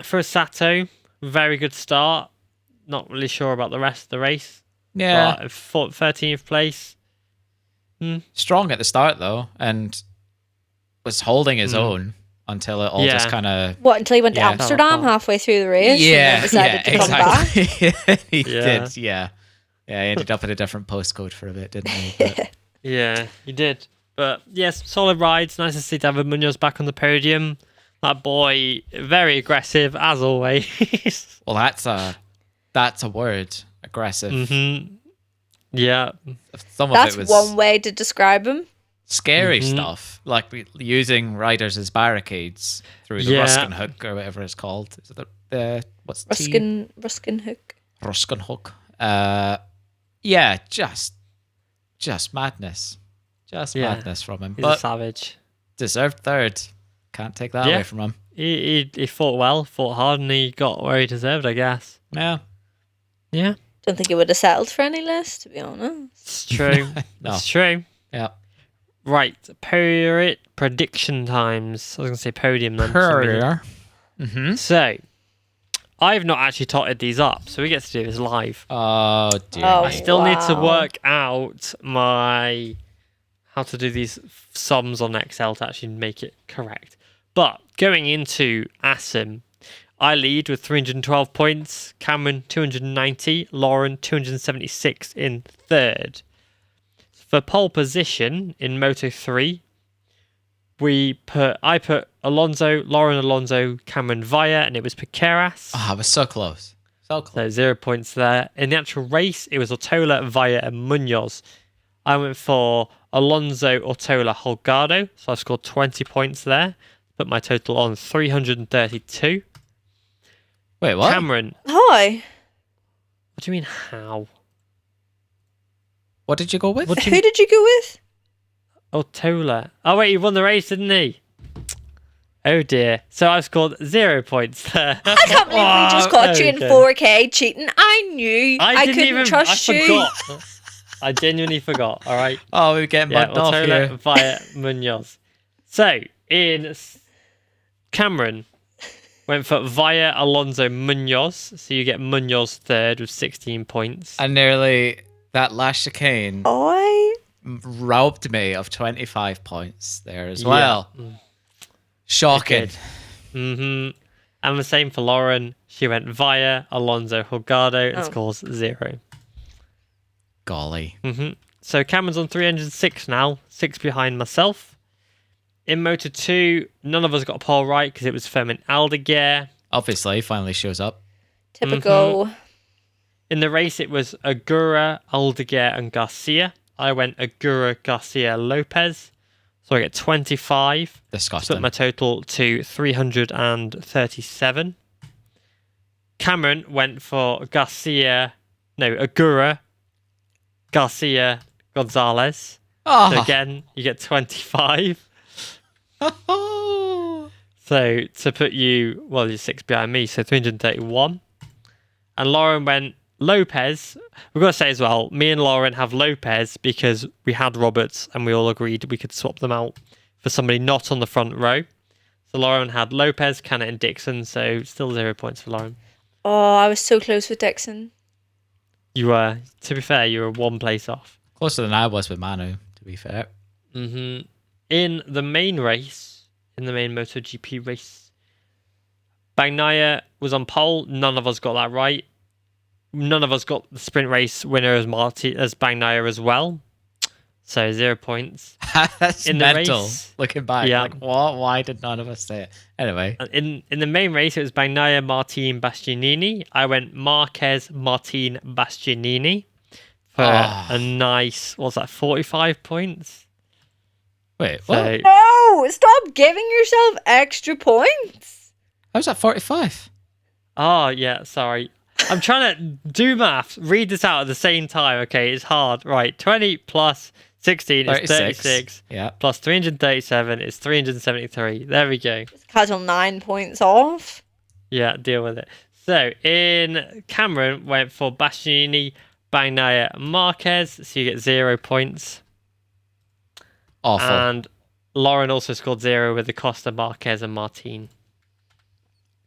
for Sato, very good start. Not really sure about the rest of the race. Yeah, But 13th place. strong at the start though, and was holding his own until it all just Yeah. kind of. What, until he went to Yeah. Amsterdam halfway through the race? And Yeah, then decided to come back. exactly. He Yeah. did. Yeah, he ended up in a different postcode for a bit, didn't he? But, Yeah, you did. But yes, solid rides. Nice to see David Munoz back on the podium. That boy, very aggressive as always. well, that's a word. Aggressive. Yeah. Some of That's it was one way to describe him. scary stuff, like using riders as barricades through the Yeah. Ruskin hook or whatever it's called. Is it the what's the Ruskin hook. Ruskin hook? Yeah, just madness, madness from him. He's a But savage. deserved third. Can't take that Yeah. away from him. He fought well, fought hard, and he got where he deserved, I guess. Yeah, Yeah, Don't think he would have settled for any less, to be honest. it's true. No. It's true. yeah. Right, prediction times. I was going to say podium then. for some reason. Mm-hmm. So, I've not actually totted these up, so we get to do this live. Oh, dear Oh, me. I still need to wow. work out how to do these sums on Excel to actually make it correct. But going into Assen, I lead with 312 points, Cameron 290, Lauren 276 in third. For pole position in Moto 3, I put Alonso, Lauren Alonso, Cameron Via, and it was Piqueras. Oh, I was so close. So close. So 0 points there. In the actual race, it was Ortola, Via, and Munoz. I went for Alonso, Ortola, Holgado, so I scored 20 points there. Put my total on 332. Wait, what? Cameron, Hi. what do you mean how? What did you go with? What do Who you did you go with? Ortola? Oh wait, he won the race, didn't he? Oh dear. So I've scored 0 points there. I can't believe we just caught you in okay. 4K cheating. I knew I couldn't trust I you. forgot. I genuinely forgot. All right. Oh, we're getting Yeah, bugged off Ortola, here. Via, Munoz. So in Cameron went for Via, Alonso, Munoz. So you get Munoz third with 16 points. And nearly that last chicane I robbed me of 25 points there as Yeah. well. Mm. Shocking. It And the same for Lauren. She went Via, Alonso, Holgado, and Oh. scores 0. Golly. So Cameron's on 306 now, 6 behind myself. In Moto 2, none of us got a pole right because it was Fermin Aldeguer. Obviously, finally shows up. typical. In the race, it was Agura, Aldeguer, and Garcia. I went Agura, Garcia, Lopez. So I get 25. Disgusting. Split my total to 337. Cameron went for Agura, Garcia, Gonzalez. Oh. So again, you get 25. So to put you, well, you're 6 behind me, so 331. And Lauren went Lopez. We've got to say as well, me and Lauren have Lopez because we had Roberts and we all agreed we could swap them out for somebody not on the front row. So Lauren had Lopez, Canet, and Dixon, so still 0 points for Lauren. Oh, I was so close with Dixon. You were, to be fair, you were 1 place off. Closer than I was with Manu, to be fair. In the main race, in the main MotoGP race, Bagnaia was on pole. None of us got that right. None of us got the sprint race winner as Bagnaia as well. So 0 points. That's In the mental. race- Looking back, Yeah. like, what? Why did none of us say it? Anyway, In the main race, it was Bagnaia, Martin, Bastianini. I went Marquez, Martin, Bastianini for a nice, what's that, 45 points? wait, So, what? No, stop giving yourself extra points. How's that 45? oh, yeah, sorry. I'm trying to do maths. Read this out at the same time, okay? It's hard. Right, 20 plus 16 is 36. Yeah. Plus 337 is 373. There we go. Casual 9 points off. Yeah, deal with it. So, in Cameron, went for Bastianini, Bagnaia, Marquez. So you get 0 points. Awful. And Lauren also scored 0 with the Costa, Marquez, and Martin.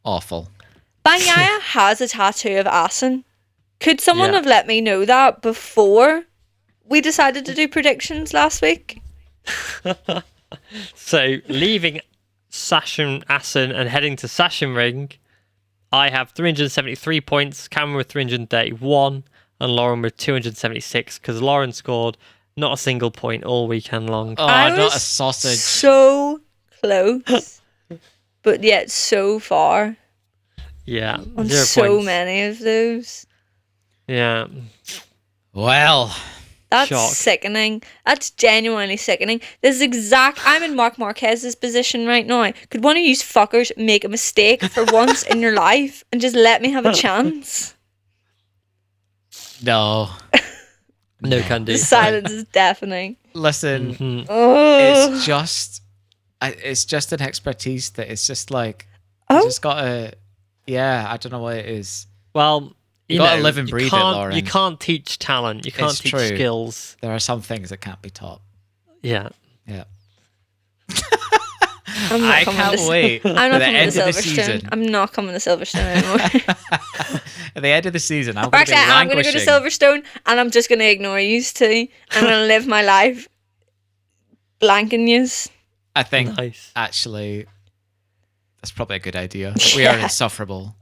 Awful. Bagnaia has a tattoo of Assen. Could someone Yeah. have let me know that before we decided to do predictions last week? So, leaving Assen and heading to Sachsenring, I have 373 points, Cameron with 331, and Lauren with 276, because Lauren scored not a single point all weekend long. Oh, I not was a sausage. So close, but yet so far Yeah, on 0 so points. many of those. Yeah. Well, That's Shock. sickening. That's genuinely sickening. This is I'm in Marc Marquez's position right now. Could one of you fuckers make a mistake for once in your life and just let me have a chance? no. No can do. The silence is deafening. Listen, Mhm. Oh, it's just an expertise that it's just like, Oh. you just gotta, yeah, I don't know what it is. Well, you gotta know, live and you breathe it, can't- Lauren. You can't teach talent. You can't It's teach true. skills. There are some things that can't be taught. Yeah. Yeah. I'm not I coming can't to, wait. I'm for not the coming to end of the Silverstone. season. I'm not coming to Silverstone anymore. At the end of the season, I'm Or going to actually, be I'm going to go to languishing. Silverstone and I'm just going to ignore you two. I'm going to live my life blanking yous. I think Nice. actually that's probably a good idea. We are Yeah. insufferable.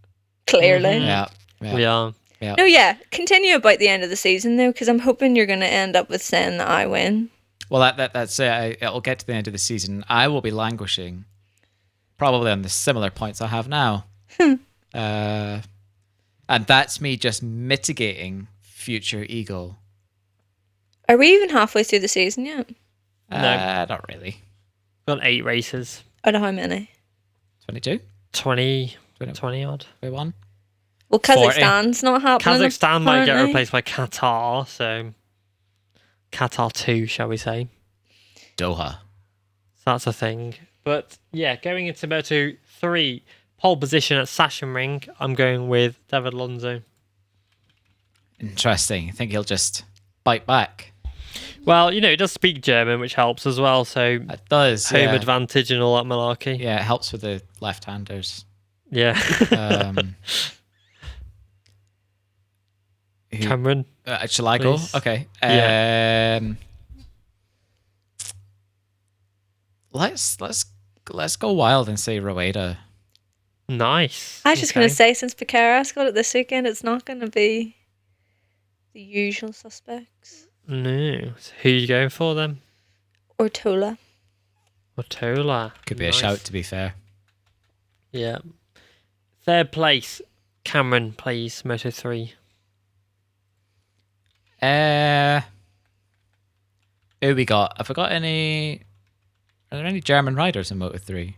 Clearly. Yeah. Yeah. Yeah. Yeah. No, yeah. Continue about the end of the season though, because I'm hoping you're going to end up with saying that I win. Well, that's it. It'll get to the end of the season. I will be languishing, probably on the similar points I have now. And that's me just mitigating future ego. Are we even halfway through the season yet? Not really. Got 8 races. Out of how many? 22? 20 20. odd. 21? Well, 40. Kazakhstan's not happening. Kazakhstan might get apparently. replaced by Qatar, so Qatar 2, shall we say. Doha. So that's a thing. But yeah, going into Moto 3, pole position at Sachsenring, I'm going with David Alonso. Interesting. I think he'll just bite back. Well, he does speak German, which helps as well, so It does. home Yeah. advantage and all that malarkey. Yeah, it helps with the left-handers. Yeah. Who- Cameron. shall I go? Please. Okay. Yeah. Let's go wild and say Rueda. Nice. I was just going Okay. to say, since Piqueras got it this weekend, it's not going to be the usual suspects. No. So who are you going for then? Or Tola. Otola. Could be Nice. a shout, to be fair. Yeah. Third place, Cameron, please. Moto 3. Who we got? Have I got any? Are there any German riders in Moto 3?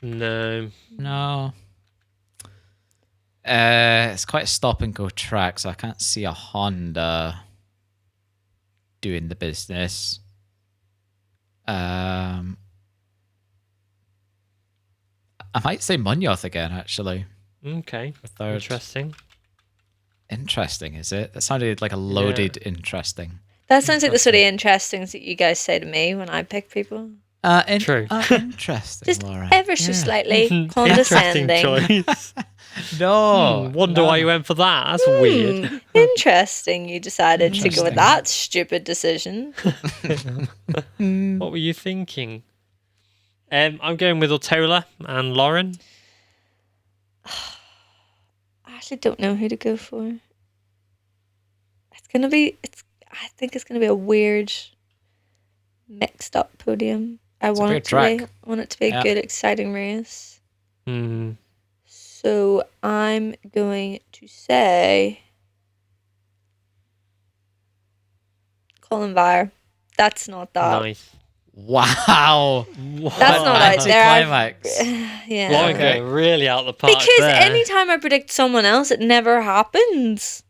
No. No. It's quite a stop and go track, so I can't see a Honda doing the business. I might say Munoz again, actually. Okay. For third. Interesting. Interesting, is it? That sounded like a loaded interesting. That sounds like the sort of interesting that you guys say to me when I pick people. True. Interesting, Just Laura. ever so Yeah. slightly Interesting condescending. choice. No. Wonder why you went for that. That's weird. Interesting. You decided to go Interesting. with that stupid decision. What were you thinking? I'm going with Otola and Lauren. I actually don't know who to go for. I think it's gonna be a weird, mixed up podium. I It's a want weird it to be. track. I want it to be a Yeah. good, exciting race. Hmm. So I'm going to say Colin Vire. That's not that. Nice. Wow. That's not out there. Anticlimax. Yeah. Lauren Okay. going really out the park Because there. anytime I predict someone else, it never happens.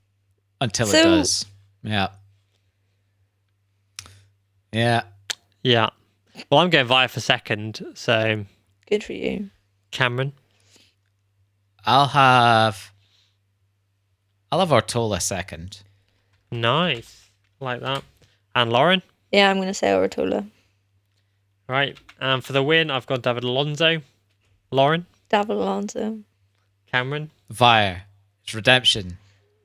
Until it So- does. Yeah. Yeah. Yeah. Well, I'm going Via for second, so Good for you. Cameron. I'll have Ortola second. Nice. Like that. And Lauren. Yeah, I'm going to say Ortola. Right. And for the win, I've got David Alonso. Lauren. David Alonso. Cameron. Vire. It's redemption.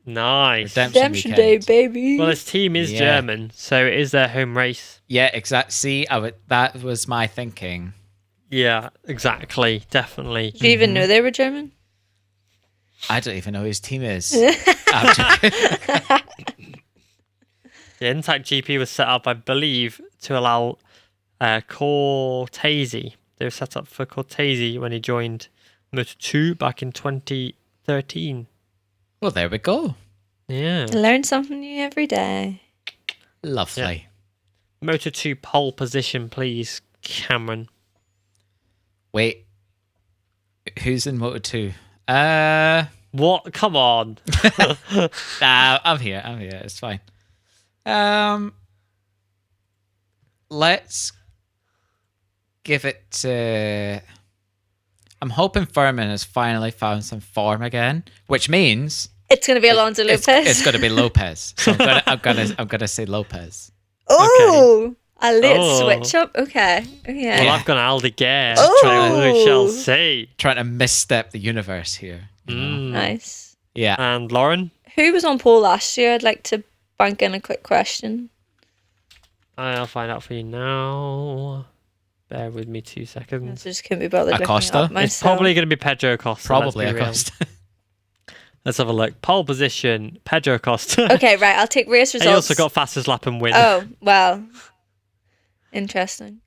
Nice. Redemption Day, weekend. baby. Well, his team is Yeah. German, so it is their home race. Yeah, exactly. See, that was my thinking. Yeah, exactly. Definitely. Did you even know they were German? I don't even know who his team is. I'm joking. The Intact GP was set up, I believe, to allow Cortese. They were set up for Cortese when he joined Moto2 back in 2013. Well, there we go. Yeah. Learn something new every day. Lovely. Moto2 pole position, please, Cameron. Wait. Who's in Moto 2? What? Come on. Nah, I'm here. It's fine. Let's give it to... I'm hoping Furman has finally found some form again, which means It's going to be Alonso Lopez. it's going to be Lopez. So I'm gonna say Lopez. Oh, A late Oh. switch up. Okay. Yeah. Well, I've gone Aldeguer. Oh. We shall see. Trying to misstep the universe here. You know? Nice. Yeah. And Lauren? Who was on pole last year? I'd like to bank in a quick question. I'll find out for you now. Bear with me 2 I seconds. just couldn't be bothered looking it Acosta? up It's myself. It's probably going to be Pedro Acosta. Probably let's be real. Acosta. Let's have a look. Pole position, Pedro Acosta. Okay, right. I'll take race results. He also got fastest lap and win. Oh, well. Interesting.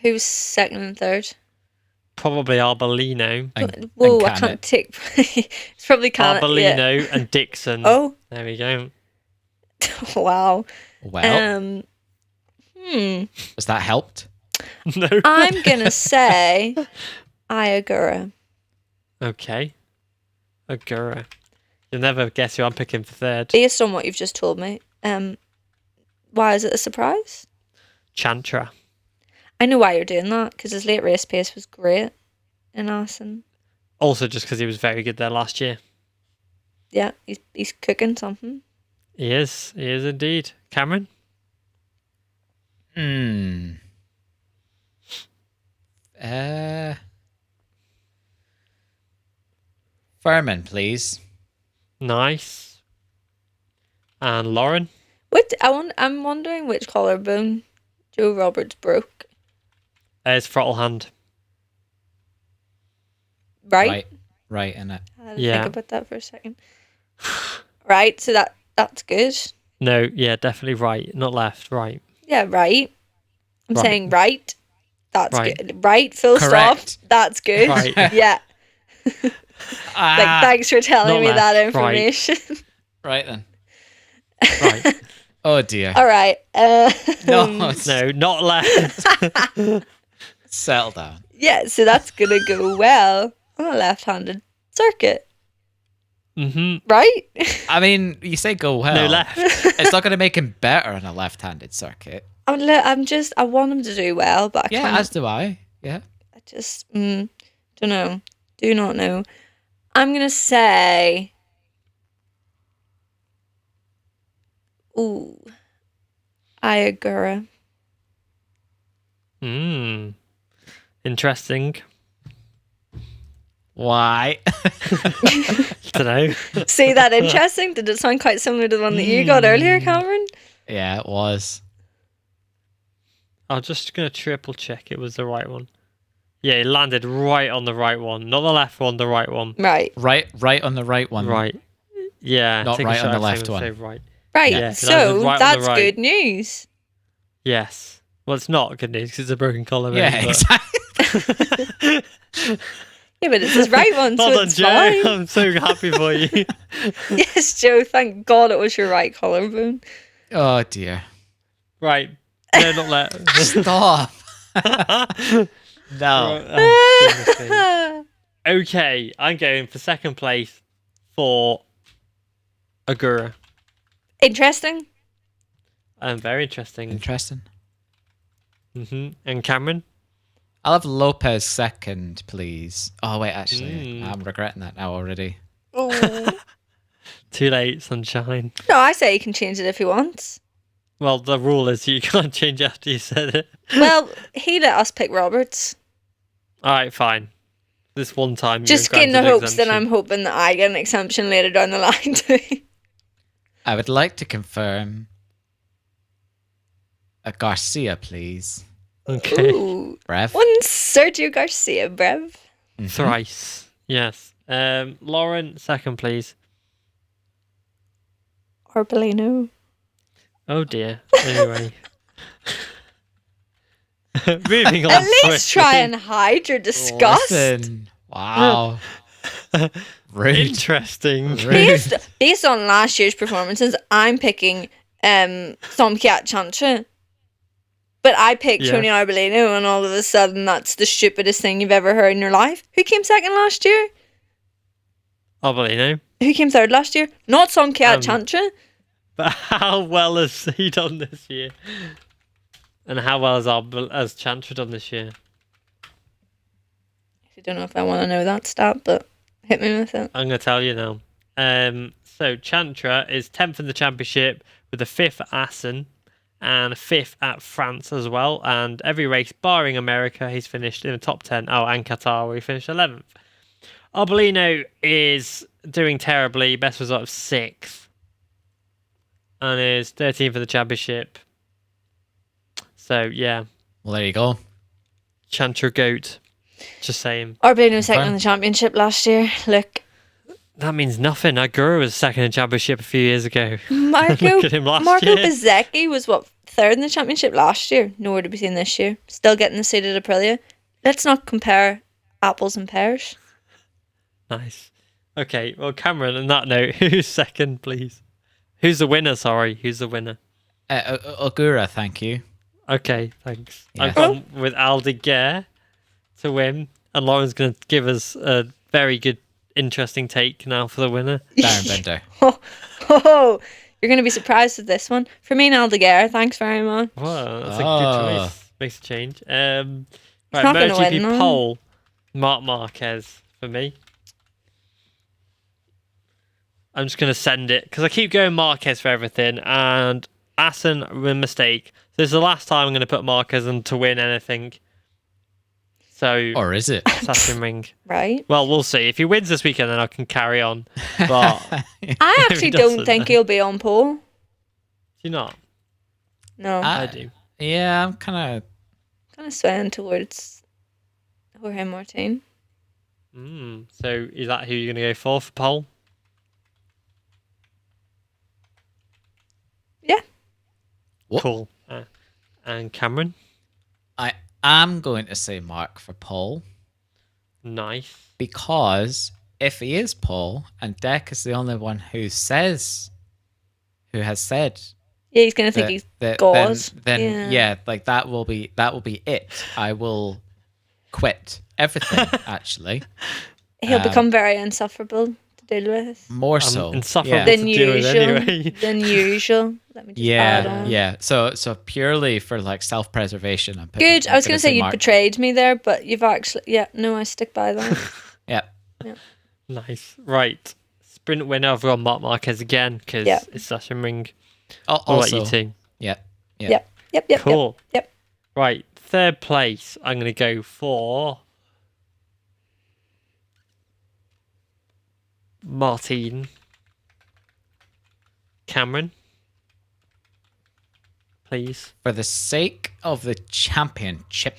Who's second and third? Probably Arbolino. Whoa, and I Canet. can't take. It's probably Canet. Yeah. Arbolino and Dixon. Oh, There we go. wow. Well, has that helped? No. I'm going to say Iagura. Okay. Agura. You'll never guess who I'm picking for third. Based on what you've just told me, why is it a surprise? Chantra. I know why you're doing that, because his late race pace was great in Assen. Also just because he was very good there last year. Yeah, he's cooking something. He is. He is indeed. Cameron? Furman, please. Nice. And Lauren? I'm wondering which collarbone Joe Roberts broke. His throttle hand. Right? Right in it. I had to Yeah. think about that for a second. Right, so that's good. No, yeah, definitely right. Not left, right. Yeah, right. I'm Right. saying right. That's Right. good. Right, full Correct. stop. That's good. Right. Yeah. Like, thanks for telling not me that left, right. information. Right then. Right. Oh dear. All right. No, No, not left. settle down. Yeah, so that's going to go well on a left-handed circuit, right? I mean, you say go well. No left. It's not going to make him better on a left-handed circuit. I want him to do well, but I Yeah, can't. as do I. Yeah. I just don't know. Do not know. I'm gonna say, Iagura. Interesting. Why? Don't know. See that interesting? Did it sound quite similar to the one that you got earlier, Cameron? Yeah, it was. I'm just going to triple check it was the right one. Yeah, he landed right on the right one. Not the left one, the right one. Right. Right on the right one. Right. Yeah. Not take a right shot on the at left saying one. say right. Right. Yeah, So that was right on the that's right. good news. Yes. Well, it's not good news because it's a broken collarbone. Yeah, but- exactly. Yeah, but it's his right one, so Well done, it's Joe. fine. I'm so happy for you. Yes, Joe. Thank God it was your right collarbone. Oh dear. Right. No, not left. Stop. No. Oh, goodness me. Okay, I'm going for second place for Agura. Interesting. Very interesting. Interesting. And Cameron? I'll have Lopez second, please. Oh wait, actually, I'm regretting that now already. Oh. Too late, sunshine. No, I say he can change it if he wants. Well, the rule is you can't change after you said it. Well, he let us pick Roberts. All right, fine. This one time, Just you're in the granted hopes that I'm exemption. hoping that I get an exemption later down the line too. I would like to confirm a Garcia, please. Okay. Ooh. Brev. One Sergio Garcia, brev. Thrice. Yes. Lauren, second, please. Or Bellino. Oh dear. Anyway. Moving on. At least swiftly. try and hide your disgust. Listen. Wow. Rude. Interesting. Rude. Based on last year's performances, I'm picking Somkiat Chancha. But I picked Yeah. Tony Arbolino, and all of a sudden that's the stupidest thing you've ever heard in your life. Who came second last year? Arbolino. Who came third last year? Not Somkiat Chancha. But how well has he done this year? And how well has Chantra done this year? I don't know if I want to know that stat, but hit me with it. I'm going to tell you now. So Chantra is 10th in the championship with a 5th at Assen, and 5th at France as well. And every race, barring America, he's finished in the top 10. Oh, and Qatar, where he finished 11th. Arbolino is doing terribly. Best result of 6th. And is 13th for the championship. So, yeah. Well, there you go. Chant your goat. Just saying. Arbolino was second in the championship last year. Look, That means nothing. Agura was second in championship a few years ago. Marco Look at him last year. Bezzecchi was what, third in the championship last year. Nowhere to be seen this year. Still getting the seat at Aprilia. Let's not compare apples and pears. Nice. Okay, well, Cameron, on that note, who's second, please? Who's the winner? Sorry, who's the winner? Ogura, thank you. Okay, thanks. Yeah. I've gone with Aldeguer to win, and Lauren's going to give us a very good, interesting take now for the winner. Darren Bender. Oh, you're going to be surprised with this one. For me and Aldeguer, thanks very much. Wow, that's a good choice. Makes a change. Right, not gonna MotoGP win, though. pole, Marc Marquez for me. I'm just going to send it because I keep going Marquez for everything, and Assen, a mistake. So this is the last time I'm going to put Marquez in to win anything. So, Or is it? Assassin Ring. Right? Well, we'll see. If he wins this weekend, then I can carry on. But do I actually doesn't, don't think then. he'll be on pole. you not? No. I do. Yeah, I'm kind Kind of swaying towards Jorge Martin. So is that who you're going to go for pole? Yeah. What? Cool. And Cameron? I am going to say Mark for Paul Nice. because if he is Paul and Deck is the only one who has said Yeah, he's going to think that, he's that- God. then yeah, like that will be it. I will quit everything actually. He'll become very insufferable to deal with. More so. Insufferable Yeah. to Than deal with usual. anyway. Than usual. Let me just add Yeah, on. yeah. So purely for like self-preservation, I'm putting, Good. I was going to say you Mark. betrayed me there, but you've actually... Yeah, no, I stick by that. Yeah. Nice. Right. Sprint winner, I've got Marc Marquez again because Yeah. it's Assassin Ring. I'll I'll let also, you two. yeah. Yep. Cool. Yep. Right. Third place, I'm going to go for Martin. Cameron. Please. For the sake of the championship,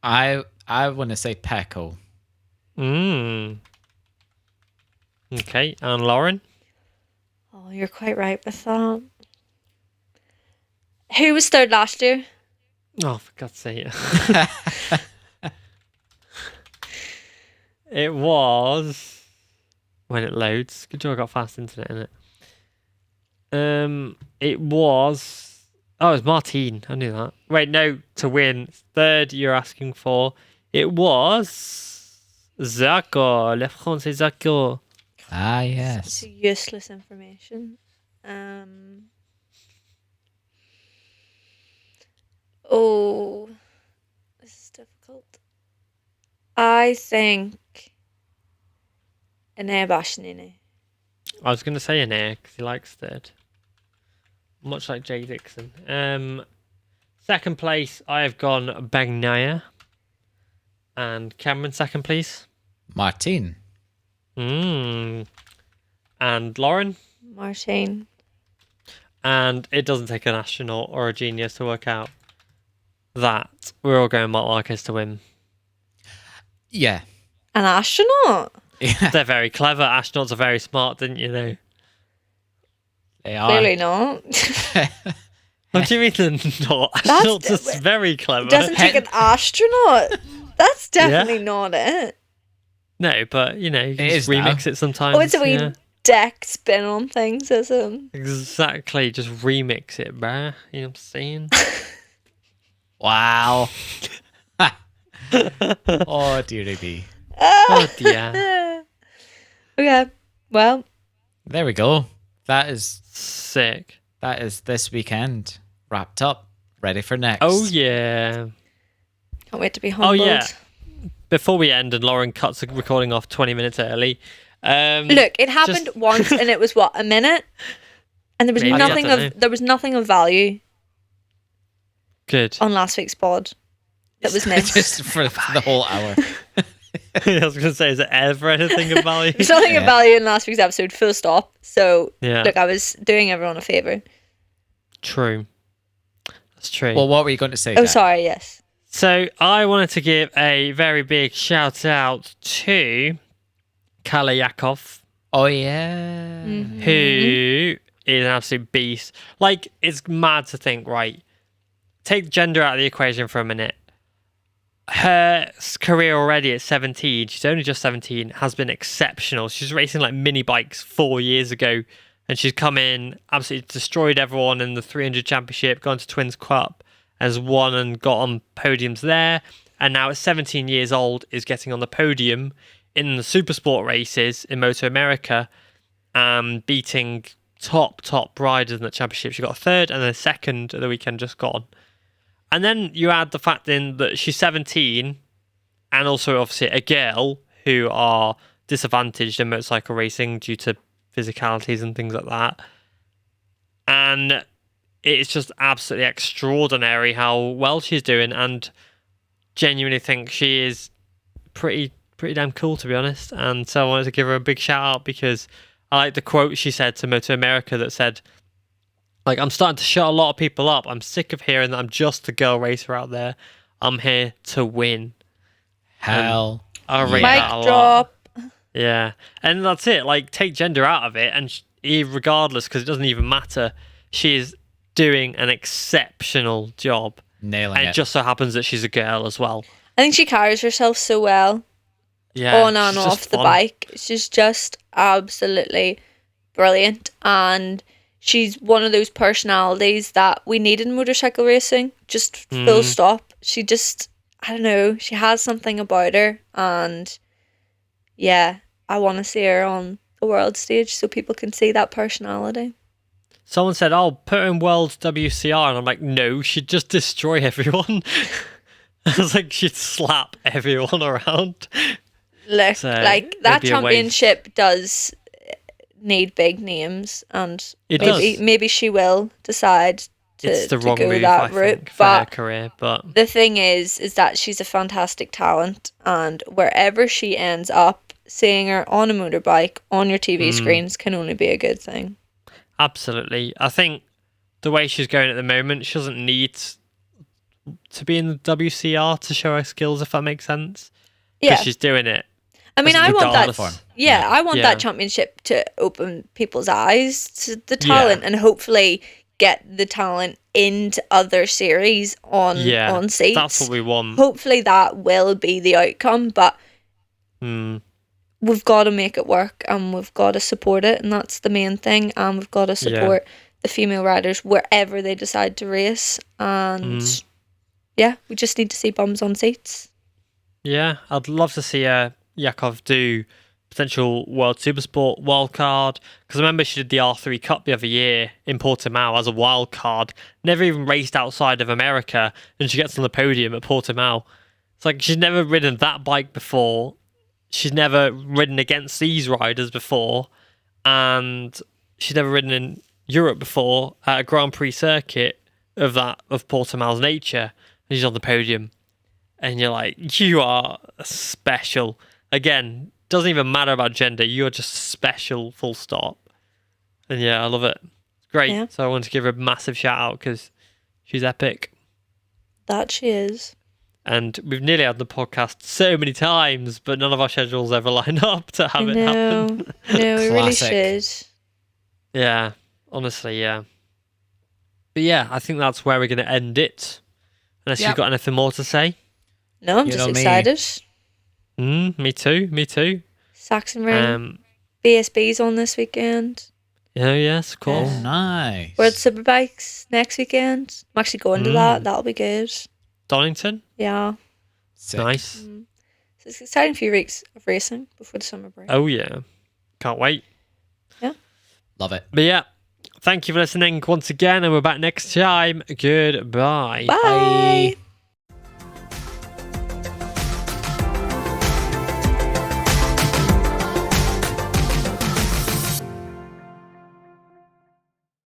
I want to say Pecco. Okay. And Lauren? Oh, you're quite right with that. Who was third last year? Oh, for God's sake. It was... When it loads. Good job I got fast internet in it. It was... Oh, it was Martin. I knew that. Wait, no. To win. Third you're asking for. It was... Zarco. Le Français Zarco. Ah, It's yes. useless information. Oh, this is difficult. I think Enea Bashanini. I was going to say an air because he likes third. Much like Jay Dixon. Second place, I have gone Bagnaia. And Cameron, second, please. Martin. And Lauren. Martin. And it doesn't take an astronaut or a genius to work out that we're all going Marc Marquez to win. Yeah. An astronaut? Yeah. They're very clever. Astronauts are very smart, didn't you know? They are. Clearly not. What do you mean they're not? Astronauts are very clever. Doesn't take an astronaut. That's definitely not it. No, but you know, you can is just remix it sometimes. Oh, it's a wee yeah. deck spin on things, is it? Exactly, just remix it, bruh. You know what I'm saying? Wow. Oh, dearie me. Oh dear. Okay, well, There we go. That is Sick. this weekend wrapped up. Ready for next. Oh yeah. can't wait to be Oh humbled. yeah. Before we end and Lauren cuts the recording off 20 minutes early. Look, it happened once and it was what, a minute? And there was Maybe, I nothing don't know. of nothing of value Good. on last week's pod that was missed. Just for the whole hour. I was going to say, is it ever anything of value? There's nothing of Yeah. value in last week's episode, full stop. So, Yeah. look, I was doing everyone a favour. True. That's true. Well, what were you going to say? Oh, Jack? sorry, yes. So I wanted to give a very big shout out to Kalle Yakov, Oh, yeah. who is an absolute beast. Like, it's mad to think, right? Take gender out of the equation for a minute. Her career already at 17, she's only just 17, has been exceptional. She's racing like mini bikes 4 years ago, and she's come in, absolutely destroyed everyone in the 300 championship, gone to Twins Cup, has won and got on podiums there, and now at 17 years old is getting on the podium in the Supersport races in Moto America, beating top riders in the championship. She got a third and then a second at the weekend just gone. And then you add the fact in that she's 17 and also obviously a girl who are disadvantaged in motorcycle racing due to physicalities and things like that. And it's just absolutely extraordinary how well she's doing, and genuinely think she is pretty damn cool, to be honest. And so I wanted to give her a big shout out because I like the quote she said to Moto America that said, like, I'm starting to shut a lot of people up. I'm sick of hearing that I'm just a girl racer out there. I'm here to win. Hell. I rate Mic that a lot. drop. Yeah. And that's it. Like, take gender out of it, and regardless, because it doesn't even matter, she is doing an exceptional job. Nailing And it it. just so happens that she's a girl as well. I think she carries herself so well Yeah. on and she's just off the fun. bike. She's just absolutely brilliant. And she's one of those personalities that we need in motorcycle racing. Just full stop. She just, I don't know, she has something about her. And yeah, I want to see her on the world stage so people can see that personality. Someone said, "Oh, put her in World WCR," and I'm like, "No, she'd just destroy everyone." I was like, she'd slap everyone around. Look, So, like that it'd be a waste. championship does need big names, and It maybe she will decide It's the to wrong go move, that I route. think, for her But career. But the thing is that she's a fantastic talent, and wherever she ends up, seeing her on a motorbike on your TV screens can only be a good thing. absolutely, I think the way she's going at the moment, she doesn't need to be in the WCR to show her skills, if that makes sense. Because Yeah, she's doing it. I mean, I want that. regardless. Yeah, I want Yeah. that championship to open people's eyes to the talent, and hopefully get the talent into other series on seats. That's what we want. Hopefully that will be the outcome, but we've got to make it work, and we've got to support it, and that's the main thing. And we've got to support the female riders wherever they decide to race, and yeah, we just need to see bums on seats. Yeah, I'd love to see Yakov do potential World Supersport wildcard, because I remember she did the R3 Cup the other year in Portimao as a wild card, never even raced outside of America, and she gets on the podium at Portimao. It's like she's never ridden that bike before, she's never ridden against these riders before, and she's never ridden in Europe before at a Grand Prix circuit of Portimao's nature, and she's on the podium. And you're like, you are special. Again, doesn't even matter about gender. You're just special, full stop. And yeah, I love it. It's great. Yeah. So I want to give her a massive shout out because she's epic. That she is. And we've nearly had the podcast so many times, but none of our schedules ever line up to have it happen. No, we really Classic. should. Yeah, honestly, yeah. But yeah, I think that's where we're going to end it. Unless you've Yep. got anything more to say. No, I'm You just know me. excited. Me too. Saxon Ring, BSB's on this weekend. Yeah, yes, of course. Oh, nice. World Superbikes next weekend. I'm actually going to that. That'll be good. Donington, Yeah. Sick. nice. So it's an exciting few weeks of racing before the summer break. Oh yeah, can't wait. Love it. But yeah, thank you for listening once again, and we're back next time. Goodbye. Bye.